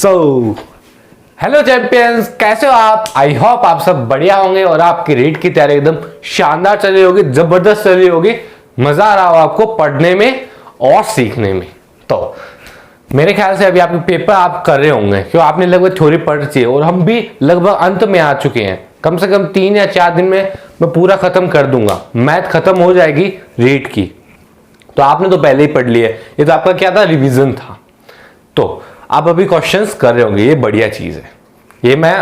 So hello champions, कैसे हो आप? आई होप आप सब बढ़िया होंगे और आपकी रीड की तैयारी एकदम शानदार चल रही होगी, जबरदस्त चल रही होगी, मजा आ रहा हो आपको पढ़ने में और सीखने में। तो मेरे ख्याल से अभी आपके पेपर आप कर रहे होंगे, क्यों आपने लगभग थ्योरी पढ़ रही है और हम भी लगभग अंत में आ चुके हैं। कम से कम 3 या 4 दिन में मैं पूरा खत्म कर दूंगा, मैथ खत्म हो जाएगी रीड की। तो आपने तो पहले ही पढ़ लिया, ये तो आपका क्या था, रिवीजन था। तो आप अभी क्वेश्चंस कर रहे होंगे, ये बढ़िया चीज है। ये मैं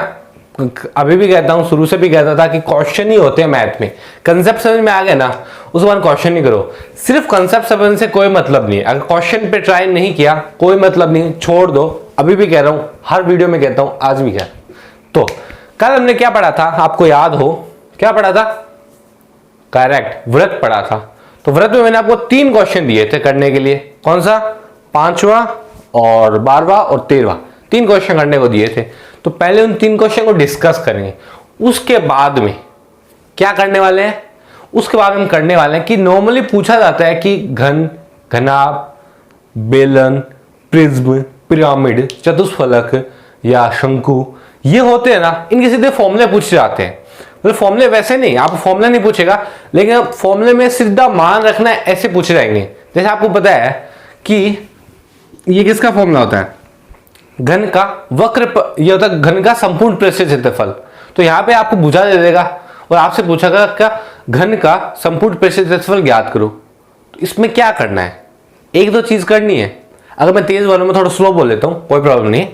अभी भी कहता हूं, शुरू से भी कहता था कि क्वेश्चन ही होते हैं मैथ में। कंसेप्ट समझ में आ गया ना, उस बार क्वेश्चन नहीं करो। सिर्फ कंसेप्ट समझने से कोई मतलब नहीं है। अगर क्वेश्चन पे ट्राई नहीं किया कोई मतलब नहीं, छोड़ दो। अभी भी कह रहा हूं, हर वीडियो में कहता हूं, आज भी कह। तो कल हमने क्या पढ़ा था, आपको याद हो क्या पढ़ा था? करेक्ट, व्रत पढ़ा था। तो व्रत में मैंने आपको 3 क्वेश्चन दिए थे करने के लिए। कौन सा? 5वां और 12वां और 13वां, 3 क्वेश्चन करने को दिए थे। तो पहले उन 3 क्वेश्चन को डिस्कस करेंगे। उसके बाद में क्या करने वाले हैं, उसके बाद हम करने वाले हैं कि नॉर्मली पूछा जाता है कि घन, घनाभ, बेलन, प्रिज्म, पिरामिड, चतुष्फलक या शंकु, ये होते हैं ना, इनके सीधे फॉर्मूले पूछे जाते हैं। मतलब फॉर्मूले वैसे नहीं, आप फॉर्मूला नहीं पूछेगा, लेकिन फॉर्मूले में सीधा मान रखना है, ऐसे पूछे जाएंगे। जैसे आपको पता है कि ये किसका फॉर्मूला होता है? घन का वक्र, ये होता है घन का संपूर्ण पृष्ठीय क्षेत्रफल। तो यहां पे आपको बुझा दे देगा और आपसे पूछेगा क्या, घन का संपूर्ण पृष्ठीय क्षेत्रफल ज्ञात करो। तो इसमें क्या करना है, 1-2 चीज करनी है। अगर मैं तेज बोलूं, मैं थोड़ा स्लो बोल लेता हूं, कोई प्रॉब्लम नहीं।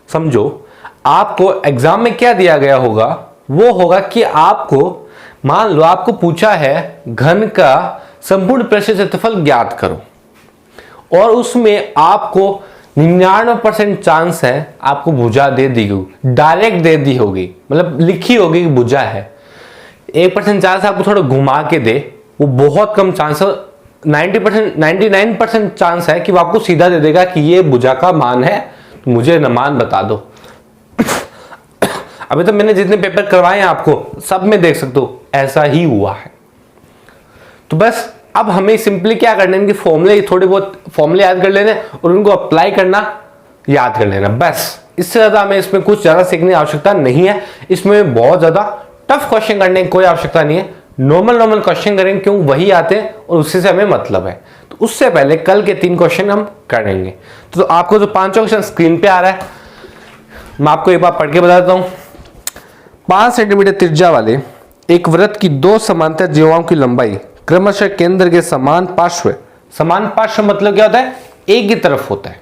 समझो, आपको एग्जाम में क्या दिया गया होगा, वो होगा कि आपको, मान लो आपको पूछा है घन का संपूर्ण पृष्ठीय क्षेत्रफल ज्ञात करो, और उसमें आपको 99% चांस है आपको भुजा दे दी होगी, डायरेक्ट दे दी होगी, मतलब लिखी होगी कि भुजा है। 1% चांस आपको थोड़ा घुमा के दे, वो बहुत कम चांस है। 99% चांस है कि वो आपको सीधा दे देगा कि ये भुजा का मान है, तो मुझे न मान बता दो। अभी तो मैंने जितने पेपर करवाए हैं आपको, सब में देख सकते हो ऐसा ही हुआ है। तो बस अब हमें सिंपली क्या करना है, इनके फॉर्मूले, थोड़े बहुत फॉर्मूले याद कर लेने और उनको अप्लाई करना याद कर लेना, बस। इससे ज्यादा हमें इसमें कुछ ज्यादा सीखने की आवश्यकता नहीं है। इसमें बहुत ज्यादा टफ क्वेश्चन करने की कोई आवश्यकता नहीं है। नॉर्मल क्वेश्चन करेंगे, क्यों वही आते हैं और उसी से हमें मतलब है। तो उससे पहले कल के 3 क्वेश्चन हम करेंगे। तो आपको जो 5 क्वेश्चन स्क्रीन पे आ रहा है, मैं आपको एक बार पढ़ के बताता हूं। 5 सेंटीमीटर त्रिज्या वाले एक वृत्त की 2 समांतर जीवाओं की लंबाई क्रमशः केंद्र के समान पार्श्व, समान पार्श्व मतलब क्या होता है, एक की तरफ होता है।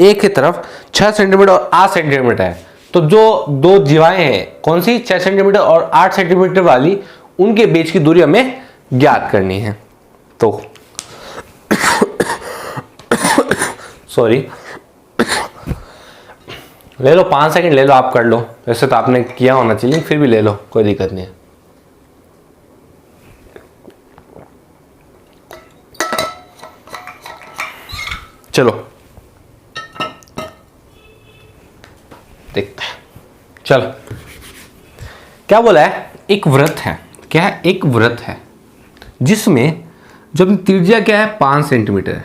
एक की तरफ 6 सेंटीमीटर और 8 सेंटीमीटर है। तो जो 2 जीवाएं हैं, कौन सी, 6 सेंटीमीटर और 8 सेंटीमीटर वाली, उनके बीच की दूरी हमें ज्ञात करनी है। तो सॉरी, ले लो 5 सेकंड ले लो, आप कर लो। वैसे तो आपने किया होना चाहिए, फिर भी ले लो, कोई दिक्कत नहीं है। चलो देखते हैं। चलो, क्या बोला है, एक व्रत है। क्या है? एक व्रत है जिसमें जब त्रिज्या क्या है, 5 सेंटीमीटर है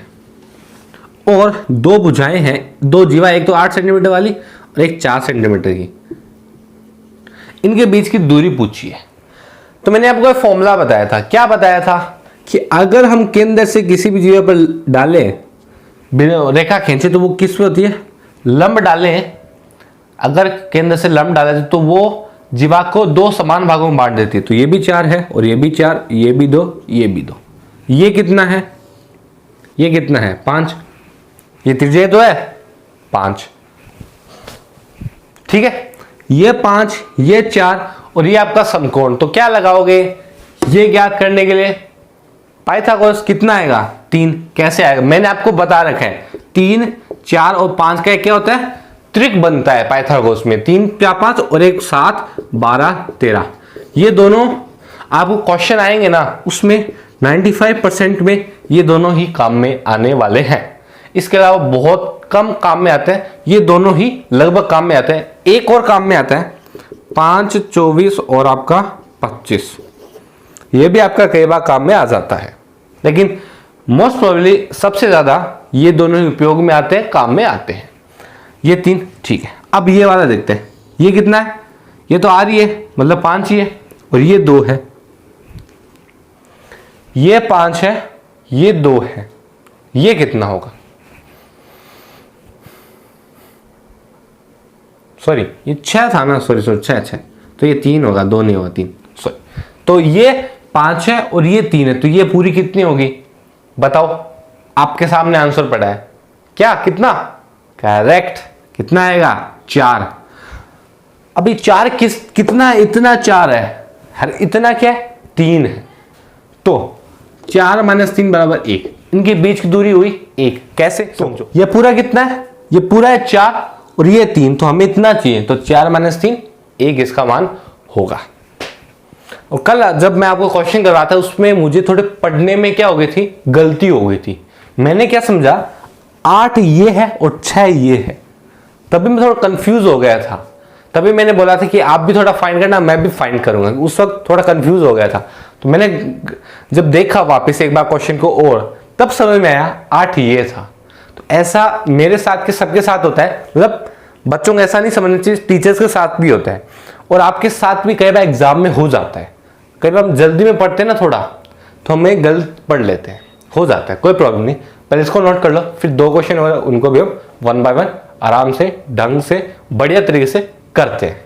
और 2 भुजाएं हैं, 2 जीवा, एक तो 8 सेंटीमीटर वाली और एक 4 सेंटीमीटर की। इनके बीच की दूरी पूछी है। तो मैंने आपको एक फॉर्मूला बताया था। क्या बताया था कि अगर हम केंद्र से किसी भी जीवा पर डालें, रेखा खींचे, तो वो किस पे होती है, लंब डालें। अगर केंद्र से लंब डाले तो वो जीवा को 2 समान भागों में बांट देती है। तो ये भी 4 है और ये भी 4, ये भी 2, ये भी 2। ये कितना है, ये कितना है, 5। ये त्रिज्या तो है 5, ठीक है। ये 5, ये 4 और ये आपका समकोण। तो क्या लगाओगे ये ज्ञात करने के लिए? पाइथागोरस कितना आएगा, 3। कैसे आएगा, मैंने आपको बता रखा है। 3, 4 और 5 का क्या होता है, त्रिक बनता है पाइथागोरस में। 3, 4, 5 और एक 7, 12, 13। ये दोनों आपको क्वेश्चन आएंगे ना, उसमें 95% में ये दोनों ही काम में आने वाले हैं। इसके अलावा बहुत कम काम में आते हैं, ये दोनों ही लगभग काम में आते हैं। एक और काम में आता है 5, 24 और आपका 25। ये भी आपका कई बार काम में आ जाता है, लेकिन मोस्ट प्रोबेबली सबसे ज्यादा ये दोनों ही उपयोग में आते हैं, काम में आते हैं। ये 3, ठीक है। अब ये वाला देखते हैं, ये कितना है, ये तो R ही है, मतलब 5 ही है, और ये 2 है, ये 5 है, ये 2 है, ये कितना होगा, सॉरी ये 6 था ना, सॉरी 6, तो ये 3 होगा, 2 नहीं होगा, 3, सॉरी। तो ये 5 है और ये 3 है, तो ये पूरी कितनी होगी बताओ, आपके सामने आंसर पड़ा है, क्या कितना, करेक्ट, कितना आएगा 4। अभी 4 कितना, इतना 4 है, हर इतना क्या है 3 है, तो 4 - 3 = 1, इनके बीच की दूरी हुई 1, कैसे समझो, ये पूरा कितना है, ये पूरा है 4 और ये 3, तो हमें इतना चाहिए, तो 4 - 3 1 इसका मान होगा। और कल जब मैं आपको क्वेश्चन कर रहा था उसमें मुझे थोड़े पढ़ने में क्या हो गई थी, गलती हो गई थी। मैंने क्या समझा 8 ये है और 6 ये है, तभी मैं थोड़ा कंफ्यूज हो गया था, तभी मैंने बोला था कि आप भी थोड़ा फाइंड करना, मैं भी फाइंड करूंगा, उस वक्त थोड़ा कंफ्यूज हो गया था। तो मैंने जब देखा वापस एक बार क्वेश्चन को, और तब समझ में आया 8 ये था। तो ऐसा मेरे साथ के सबके साथ होता है, मतलब बच्चों को ऐसा नहीं समझना चाहिए, टीचर्स के साथ भी होता है, और आपके साथ भी कई बार एग्जाम में हो जाता है। कई बार हम जल्दी में पढ़ते हैं ना थोड़ा, तो हमें गलत पढ़ लेते हैं, हो जाता है, कोई प्रॉब्लम नहीं। पहले इसको नोट कर लो, फिर 2 क्वेश्चन हो, उनको भी हम 1 बाय 1 आराम से, ढंग से, बढ़िया तरीके से करते हैं।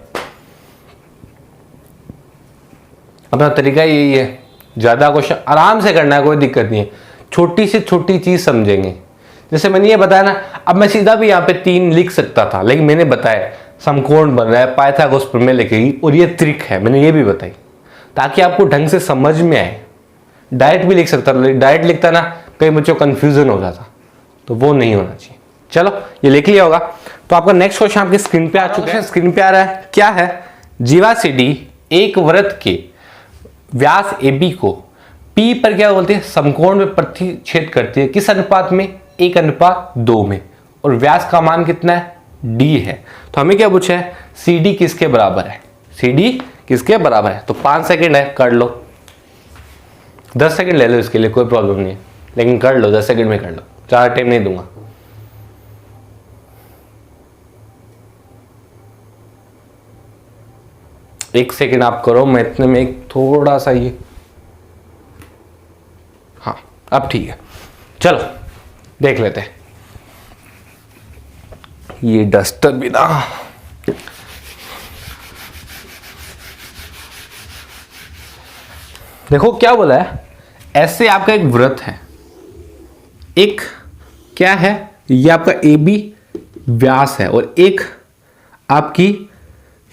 अपना तरीका यही है, ज्यादा क्वेश्चन आराम से करना है, कोई दिक्कत नहीं है, छोटी से छोटी चीज समझेंगे। जैसे मैंने ये बताया ना, अब मैं सीधा भी यहाँ पे 3 लिख सकता था, लेकिन मैंने बताया समकोण बन रहा है, पाइथागोरस प्रमेय लिखेगी, और ये ट्रिक है, मैंने ये भी बताई ताकि आपको ढंग से समझ में आए। डायरेक्ट भी लिख सकता था, डायरेक्ट लिखता ना कई बच्चों को कंफ्यूजन हो जाता, तो वो नहीं होना चाहिए। चलो ये लिख लिया होगा, तो आपका नेक्स्ट क्वेश्चन आपकी स्क्रीन पे आ चुका है, स्क्रीन पे आ रहा है, क्या है, जीवा सीडी एक वृत्त के व्यास AB को P पर क्या बोलते हैं, समकोण में प्रतिच्छेद करती है, किस अनुपात में, 1:2 में, और व्यास का मान कितना है, D है। तो हमें क्या पूछा है, CD किसके बराबर है, CD किसके बराबर है, तो 5 सेकंड है, कर लो, 10 सेकंड ले लो इसके लिए, कोई प्रॉब्लम नहीं है, लेकिन कर लो, 10 सेकंड में कर लो, ज़्यादा टाइम नहीं दूंगा। एक सेकंड आप करो, मैं इतने में एक थोड़ा सा ये, हाँ अब ठीक है, चलो देख लेते हैं। ये डस्टर भी ना, देखो क्या बोला है, ऐसे आपका एक वृत्त है, एक क्या है, ये आपका AB व्यास है, और एक आपकी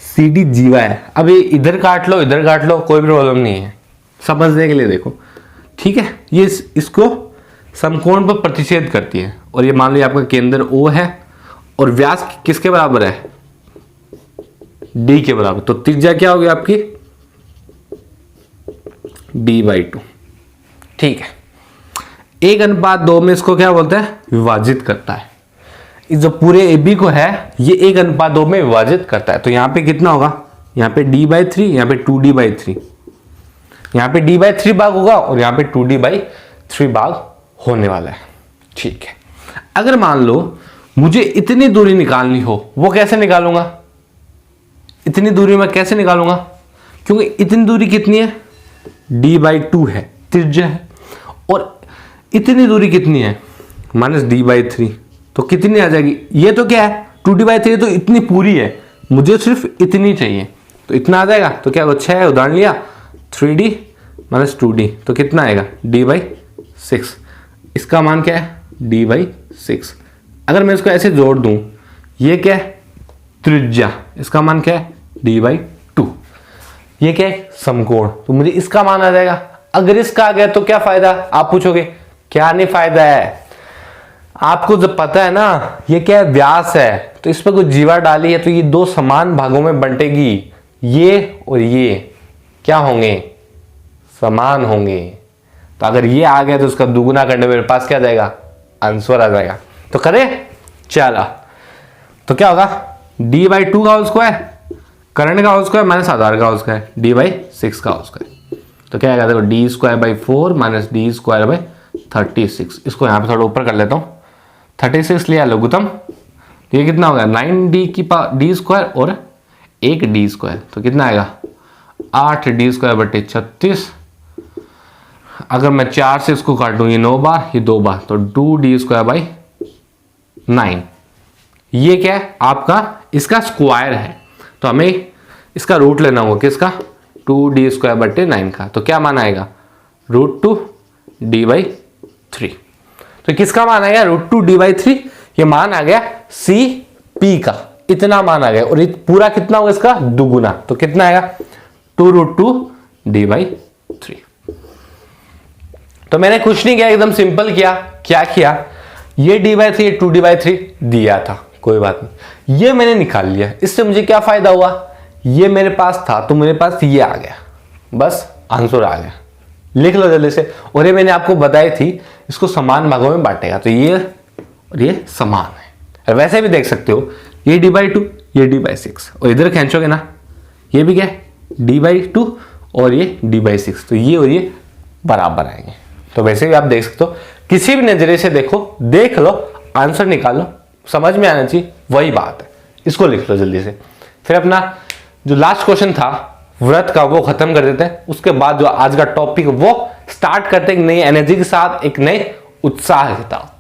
CD जीवा है। अब ये इधर काट लो, इधर काट लो, कोई प्रॉब्लम नहीं है, समझने के लिए देखो, ठीक है। ये इसको समकोण पर प्रतिच्छेद करती है, और ये मान लो आपका केंद्र O है, और व्यास किसके बराबर है, D के बराबर, तो त्रिज्या क्या होगी आपकी, D/2, ठीक है। 1:2 में इसको क्या बोलते हैं, विभाजित करता है, जो पूरे AB को है ये 1:2 में विभाजित करता है। तो यहाँ पे कितना होगा, यहाँ पे D/3, यहाँ पे 2D/3, यहाँ पे D/3 भाग होगा, और यहाँ पे 2D/3 भाग होने वाला है, ठीक है। अगर मान लो मुझे इतनी दूरी निकालनी हो, वो कैसे निकालूंगा, इतनी दूरी मैं कैसे निकालूंगा, क्योंकि इतनी दूरी कितनी है, D/2 है, त्रिज्या है, और इतनी दूरी कितनी है, -D/3, तो कितनी आ जाएगी, ये तो क्या है 2D/3, तो इतनी पूरी है, मुझे सिर्फ इतनी चाहिए, तो इतना आ जाएगा। तो क्या वो 6 है, उदाहरण लिया, 3D - 2D, तो कितना आएगा, D/6, इसका मान क्या है, D/6। अगर मैं इसको ऐसे जोड़ दूं, ये क्या है, त्रिज्या, इसका मान क्या है, D/2, ये क्या है, समकोण, तो मुझे इसका मान आ जाएगा। अगर इसका आ गया तो क्या फायदा, आप पूछोगे क्या नहीं फायदा है, आपको जब पता है ना ये क्या है, व्यास है, तो इस पर कुछ जीवा डाली है, तो ये 2 समान भागों में बंटेगी, ये और ये क्या होंगे, समान होंगे। तो अगर ये आ गया तो उसका दुगुना करने मेरे पास क्या जाएगा, आंसर आ जाएगा। तो करें, चला, तो क्या होगा, D/2 का होल स्क्वायर, करंट का होल स्क्वायर माइनस आधार का होल स्क्वायर, D/6 का होल स्क्वायर, तो क्या आएगा, देखो D² 4 - D² 36, इसको यहाँ पे थोड़ा ऊपर कर लेता हूँ, 36 लिया लघुत्तम, ये कितना होगा 9d की पावर डी स्क्वायर और 1d स्क्वायर, तो कितना आएगा 8d स्क्वायर बटे 36। अगर मैं 4 से इसको काटूं, ये 9 बार, ये 2 बार, तो 2d स्क्वायर बाई 9। ये क्या है आपका, इसका स्क्वायर है, तो हमें इसका रूट लेना होगा किसका, 2d स्क्वायर बटे 9 का। तो क्या मान आएगा √2d/3। तो किसका मान आ गया √2d/3, ये मान आ गया CP का, इतना मान आ गया। और पूरा कितना होगा इसका दुगुना, तो कितना आएगा 2√2d/3। तो मैंने कुछ नहीं किया, एकदम सिंपल किया। क्या किया, ये d/3 2d/3 दिया था, कोई बात नहीं, ये मैंने निकाल लिया। इससे मुझे क्या फायदा हुआ, ये मेरे पास था तो मेरे पास ये आ गया, बस आंसर आ गया। लिख लो जल्दी से। और ये मैंने आपको बताई थी, इसको समान भागों में बांटेगा, तो ये और ये समान है। और वैसे भी देख सकते हो, ये d/2 ये d/6, और इधर खींचोगे ना, ये भी क्या d/2 और ये d/6, तो ये और ये बराबर आएंगे। तो वैसे भी आप देख सकते हो, किसी भी नजरिए से देखो, देख लो, आंसर निकालो, समझ में आना चाहिए, वही बात है। इसको लिख लो जल्दी से। फिर अपना जो लास्ट क्वेश्चन था व्रत का, वो खत्म कर देते हैं। उसके बाद जो आज का टॉपिक वो स्टार्ट करते हैं एक नई एनर्जी के साथ, एक नए उत्साह के साथ।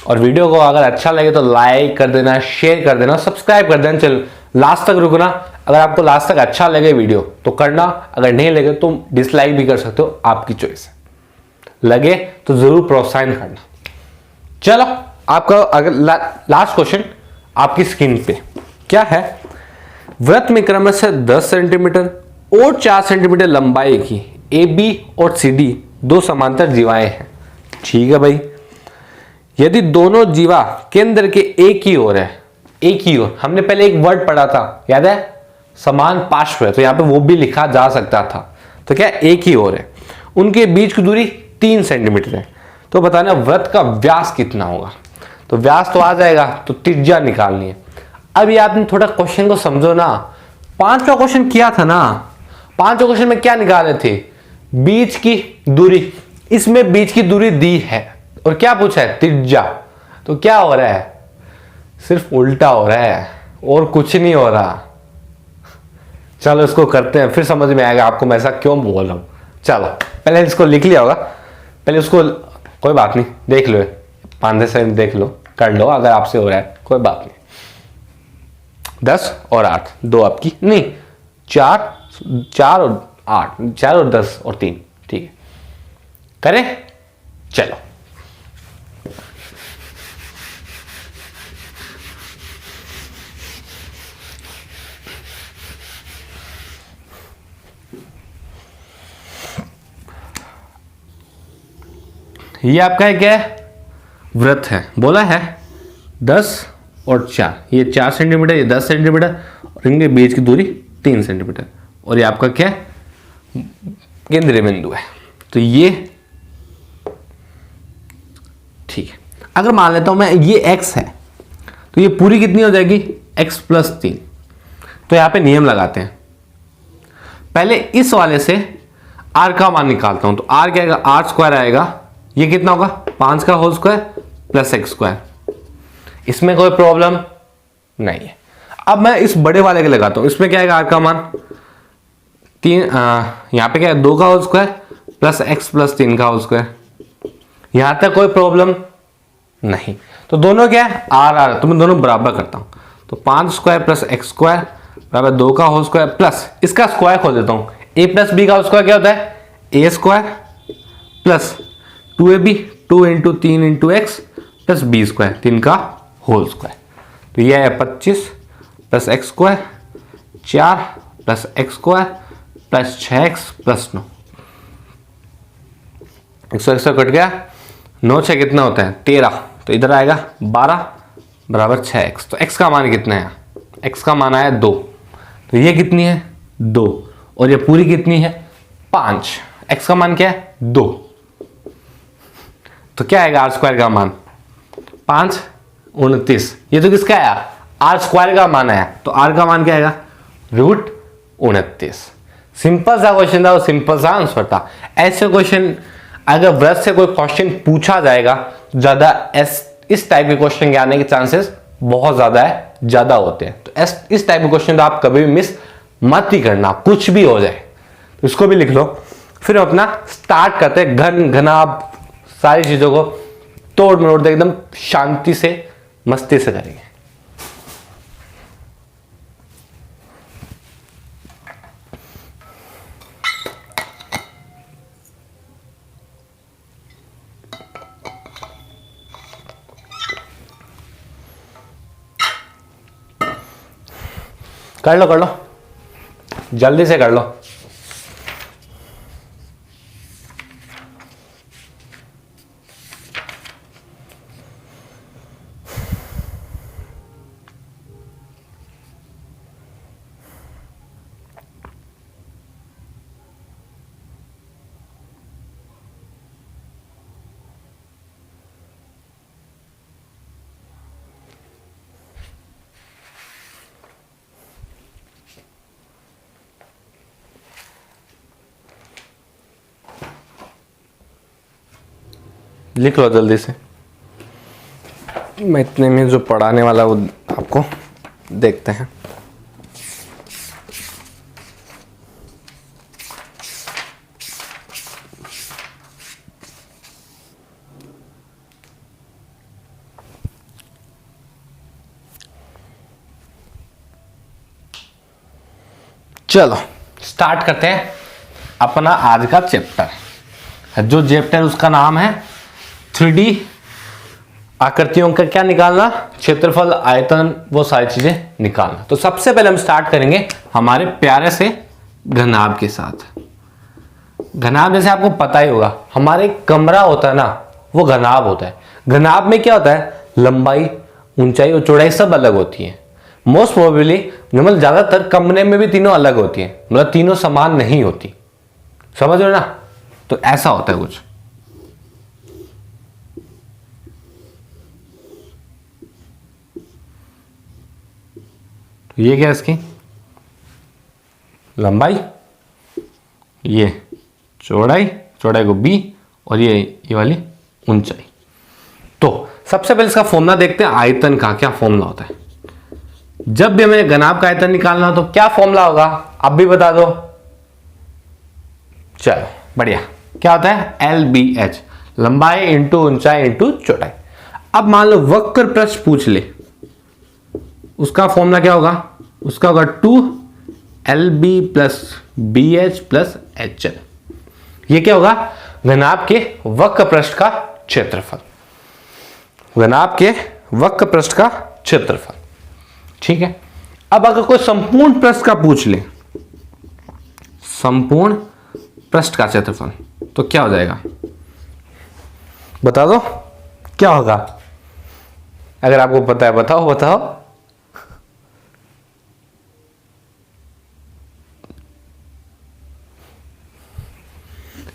और वीडियो को अगर अच्छा लगे तो लाइक कर देना, शेयर कर देना, सब्सक्राइब कर देना। चलो लास्ट तक रुकना। अगर आपको लास्ट तक अच्छा लगे वीडियो तो करना, अगर नहीं लगे तो डिसलाइक भी कर सकते हो, आपकी चॉइस है। लगे तो जरूर प्रोत्साहन करना। चलो आपका अगर लास्ट क्वेश्चन आपकी स्क्रीन पे क्या है, वृत्त में क्रमशः 10 सेंटीमीटर और 4 सेंटीमीटर लंबाई की AB और CD दो समांतर जीवाएं हैं। ठीक है भाई, यदि दोनों जीवा केंद्र के एक ही ओर है, एक ही ओर, हमने पहले एक वर्ड पढ़ा था याद है, समान पार्श्व है, तो यहां पे वो भी लिखा जा सकता था। तो क्या एक ही ओर है, उनके बीच की दूरी 3 सेंटीमीटर है। तो बताना वृत्त का व्यास कितना होगा। तो व्यास तो आ जाएगा, तो त्रिज्या निकालनी है। अब ये आपने थोड़ा क्वेश्चन को समझो ना, 5वां क्वेश्चन किया था ना, 5वें क्वेश्चन में क्या निकाले थे, बीच की दूरी। इसमें बीच की दूरी दी है और क्या पूछा है, त्रिज्या। तो क्या हो रहा है, सिर्फ उल्टा हो रहा है और कुछ नहीं हो रहा। चलो इसको करते हैं, फिर समझ में आएगा आपको मैं ऐसा क्यों बोल रहा हूं। चलो पहले इसको लिख लिया होगा, पहले उसको, कोई बात नहीं, देख लो 5 से देख लो, कर लो अगर आपसे हो रहा है, कोई बात नहीं। 10 और 8 दो आपकी नहीं, 4 और 8, 4 और 10 और 3, ठीक है, करें। चलो ये आपका है क्या है, वृत्त है, बोला है 10 और 4, ये 4 सेंटीमीटर, ये 10 सेंटीमीटर, और इनके बीच की दूरी 3 सेंटीमीटर, और ये आपका क्या है, केंद्रीय बिंदु है। तो ये ठीक है। अगर मान लेता हूं मैं ये x है, तो ये पूरी कितनी हो जाएगी, x + 3। तो यहां पे नियम लगाते हैं, पहले इस वाले से r का मान निकालता हूं। तो r क्या आएगा, r² आएगा, ये कितना होगा 5 का होल स्क्वायर + x²। इसमें कोई प्रॉब्लम नहीं है। अब मैं इस बड़े वाले के लगाता हूं, इसमें क्या आएगा, r का मान 3, यहां पे क्या है 2 का होल स्क्वायर + x + 3 का होल स्क्वायर। यहां तक कोई प्रॉब्लम नहीं। तो दोनों क्या है, r, तो मैं दोनों बराबर करता हूं। तो 5² + x² बराबर 2 का होल स्क्वायर प्लस इसका स्क्वायर खोल देता हूं, a + b का होल स्क्वायर क्या होता है, a² plus 2ab 2 × 3 × x + b², 3 का होल स्क्वायर। तो यह है 25 + x² 4 + x² + 6x + 9। 100 कट गया, 9 6 कितना होता है 13, तो इधर आएगा 12 बराबर 6x। तो x का मान कितना है, x का मान आया 2, तो ये कितनी है 2, और ये पूरी कितनी है 5। x का मान क्या है 2, तो क्या आएगा r² का मान 5 29। ये तो किसका आया, r² का मान आया, तो r का मान क्या आएगा √29। सिंपल सा क्वेश्चन था और सिंपल सा आंसर था। ऐसे क्वेश्चन अगर व्रत से कोई क्वेश्चन पूछा जाएगा तो ज्यादा इस टाइप के क्वेश्चन के आने के चांसेस बहुत ज्यादा होते हैं। तो इस टाइप के क्वेश्चन तो आप कभी भी मिस मत ही करना, कुछ भी हो जाए। तो इसको भी लिख लो। फिर हम अपना स्टार्ट करते हैं। घनाभ सारी चीजों को तोड़ मरोड़ दे एकदम शांति से मस्ती से करेंगे। कर लो जल्दी से कर लो। लिख लो जल्दी से। मैं इतने में जो पढ़ाने वाला वो आपको देखते हैं। चलो स्टार्ट करते हैं अपना आज का चैप्टर। जो चैप्टर उसका नाम है 3D आकृतियों का क्या निकालना, क्षेत्रफल, आयतन, वो सारी चीजें निकालना। तो सबसे पहले हम स्टार्ट करेंगे हमारे प्यारे से घनाभ के साथ। घनाभ जैसे आपको पता ही होगा, हमारे कमरा होता है ना, वो घनाभ होता है। घनाभ में क्या होता है, लंबाई, ऊंचाई और चौड़ाई सब अलग होती है। मोस्ट प्रोबेबली मतलब ज्यादातर कमरे में भी तीनों अलग होती है, मतलब तीनों समान नहीं होती। समझ रहे हो ना? तो ऐसा होता है कुछ। तो ये क्या है इसकी लंबाई, ये चौड़ाई, चौड़ाई को b, और ये वाली ऊंचाई। तो सबसे पहले इसका फॉर्मूला देखते हैं आयतन का। क्या फॉर्मूला होता है जब भी हमें घनाभ का आयतन निकालना हो? तो क्या फॉर्मूला होगा आप भी बता दो। चलो बढ़िया। क्या होता है LBH, लंबाई इंटू ऊंचाई इंटू चौड़ाई। अब मान लो वक्र पृष्ठ पूछ ले, उसका फॉर्मूला क्या होगा? उसका होगा 2LB plus BH plus HL। ये क्या होगा? घनाभ के वक्र पृष्ठ का क्षेत्रफल। घनाभ के वक्र पृष्ठ का क्षेत्रफल। ठीक है। अब अगर कोई संपूर्ण पृष्ठ का पूछ ले, संपूर्ण पृष्ठ का क्षेत्रफल, तो क्या हो जाएगा बता दो, क्या होगा? अगर आपको पता है बताओ।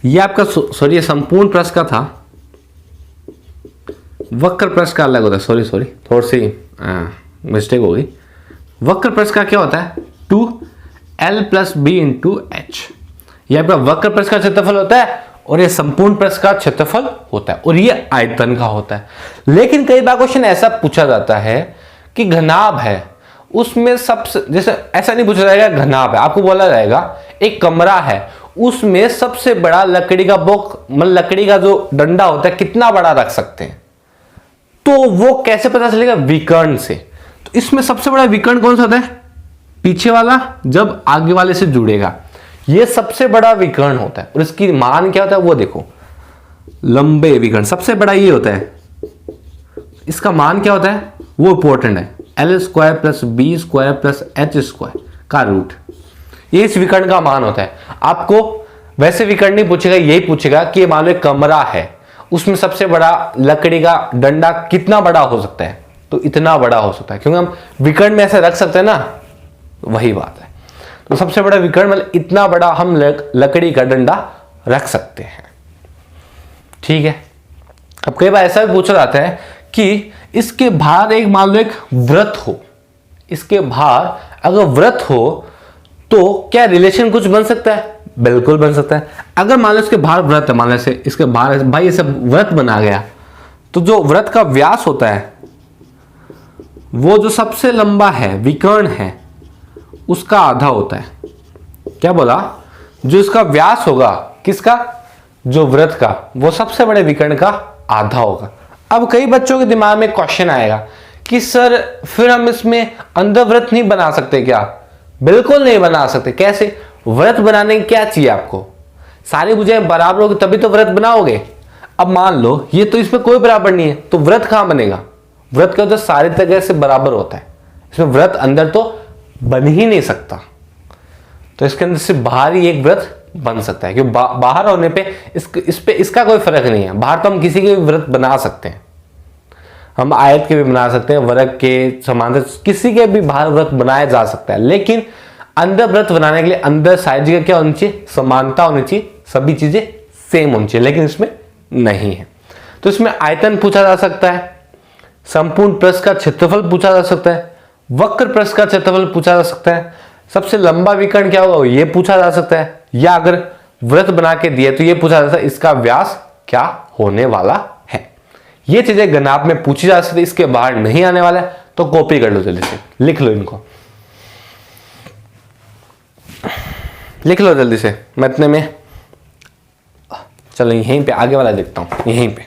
ये आपका सॉरी संपूर्ण पृष्ठ का था, वक्र पृष्ठ का अलग होता है। सॉरी थोड़ी सी मिस्टेक हो गई। वक्र पृष्ठ का क्या होता है 2L plus B into H। ये आपका वक्र पृष्ठ का क्षेत्रफल होता है और ये संपूर्ण पृष्ठ का क्षेत्रफल होता है, और ये आयतन का होता है। लेकिन कई बार क्वेश्चन ऐसा पूछा जाता है कि घनाभ है, उसमें सबसे, जैसे ऐसा नहीं पूछा जाएगा घनाभ है, आपको बोला जाएगा एक कमरा है, उसमें सबसे बड़ा लकड़ी का बॉक्स, मतलब लकड़ी का जो डंडा होता है कितना बड़ा रख सकते हैं। तो वो कैसे पता चलेगा? विकर्ण से। तो इसमें सबसे बड़ा विकर्ण कौन सा होता है? पीछे वाला, जब आगे वाले से जुड़ेगा, ये सबसे बड़ा विकर्ण होता है। और इसकी मान क्या होता है वो देखो, लंबे विकर्ण सबसे बड़ा ये होता है। इसका मान क्या होता है वो इंपॉर्टेंट है, L square plus B square plus H square का रूट। ये इस विकर्ण का मान होता है। आपको वैसे विकर्ण नहीं पूछेगा, यही पूछेगा कि मान लो एक कमरा है, उसमें सबसे बड़ा लकड़ी का डंडा कितना बड़ा हो सकता है? तो इतना बड़ा हो सकता है, क्योंकि हम विकर्ण में ऐसे रख सकते हैं ना, वही बात है। तो सबसे बड़ा विकर्ण मतलब इतना बड़ा हम लकड़ी का डंडा रख सकते हैं। ठीक है। अब कई बार ऐसा भी पूछा जाता है कि इसके बाहर एक मान लो एक वृत्त हो, इसके बाहर अगर वृत्त हो तो क्या रिलेशन कुछ बन सकता है? बिल्कुल बन सकता है। अगर मान लो इसके बाहर व्रत है, मान लो से इसके बाहर भाई ये सब व्रत बना गया, तो जो व्रत का व्यास होता है वो जो सबसे लंबा है, विकर्ण है, उसका आधा होता है। क्या बोला? जो इसका व्यास होगा, किसका? जो व्रत का, वो सबसे बड़े विकर्ण का आधा होगा। अब कई बच्चों के दिमाग में क्वेश्चन आएगा कि सर फिर हम इसमें अंधव्रत नहीं बना सकते क्या? बिल्कुल नहीं बना सकते। कैसे? व्रत बनाने की क्या चाहिए आपको? सारी भुजाएं बराबर होगी तभी तो व्रत बनाओगे। अब मान लो ये तो इसमें कोई बराबर नहीं है, तो व्रत कहां बनेगा? व्रत का तो सारी तरह से बराबर होता है, इसमें व्रत अंदर तो बन ही नहीं सकता। तो इसके अंदर से बाहर ही एक व्रत बन सकता है, क्योंकि बाहर होने पे इसका कोई फर्क नहीं है। बाहर तो हम किसी के भी व्रत बना सकते हैं, हम आयत के भी बना सकते हैं, वर्ग के, समांतर, किसी के भी बाहर व्रत बनाया जा सकता है। लेकिन अंदर व्रत बनाने के लिए अंदर सारी जगह क्या होनी चाहिए? समानता होनी चाहिए, सभी चीजें सेम होनी चाहिए, लेकिन इसमें नहीं है। तो इसमें आयतन पूछा जा सकता है, संपूर्ण पृष्ठ का क्षेत्रफल पूछा जा सकता है, वक्र पृष्ठ का क्षेत्रफल पूछा जा सकता है, सबसे लंबा विकर्ण क्या होगा ये पूछा जा सकता है, या अगर व्रत बना के दिए तो ये पूछा जा सकता है इसका व्यास क्या होने वाला है। ये चीजें गणाप में पूछी जा सकती है, इसके बाहर नहीं आने वाला है। तो कॉपी कर लो, जल्दी से लिख लो, इनको लिख लो जल्दी से। मैं इतने में चलो यहीं पे आगे वाला देखता हूं, यहीं पे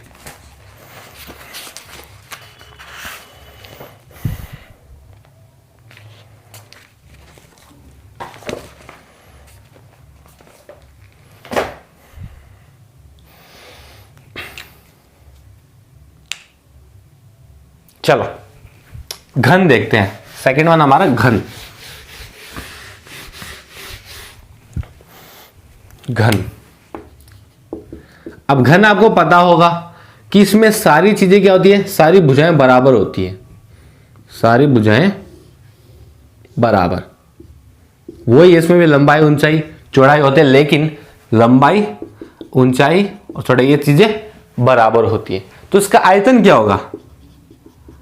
चलो घन देखते हैं। सेकंड वन हमारा घन। घन, अब घन आपको पता होगा कि इसमें सारी चीजें क्या होती है? सारी भुजाएं बराबर होती है, सारी भुजाएं बराबर। वही इसमें भी लंबाई, ऊंचाई, चौड़ाई होते हैं, लेकिन लंबाई, ऊंचाई और चौड़ाई ये चीजें बराबर होती है। तो इसका आयतन क्या होगा?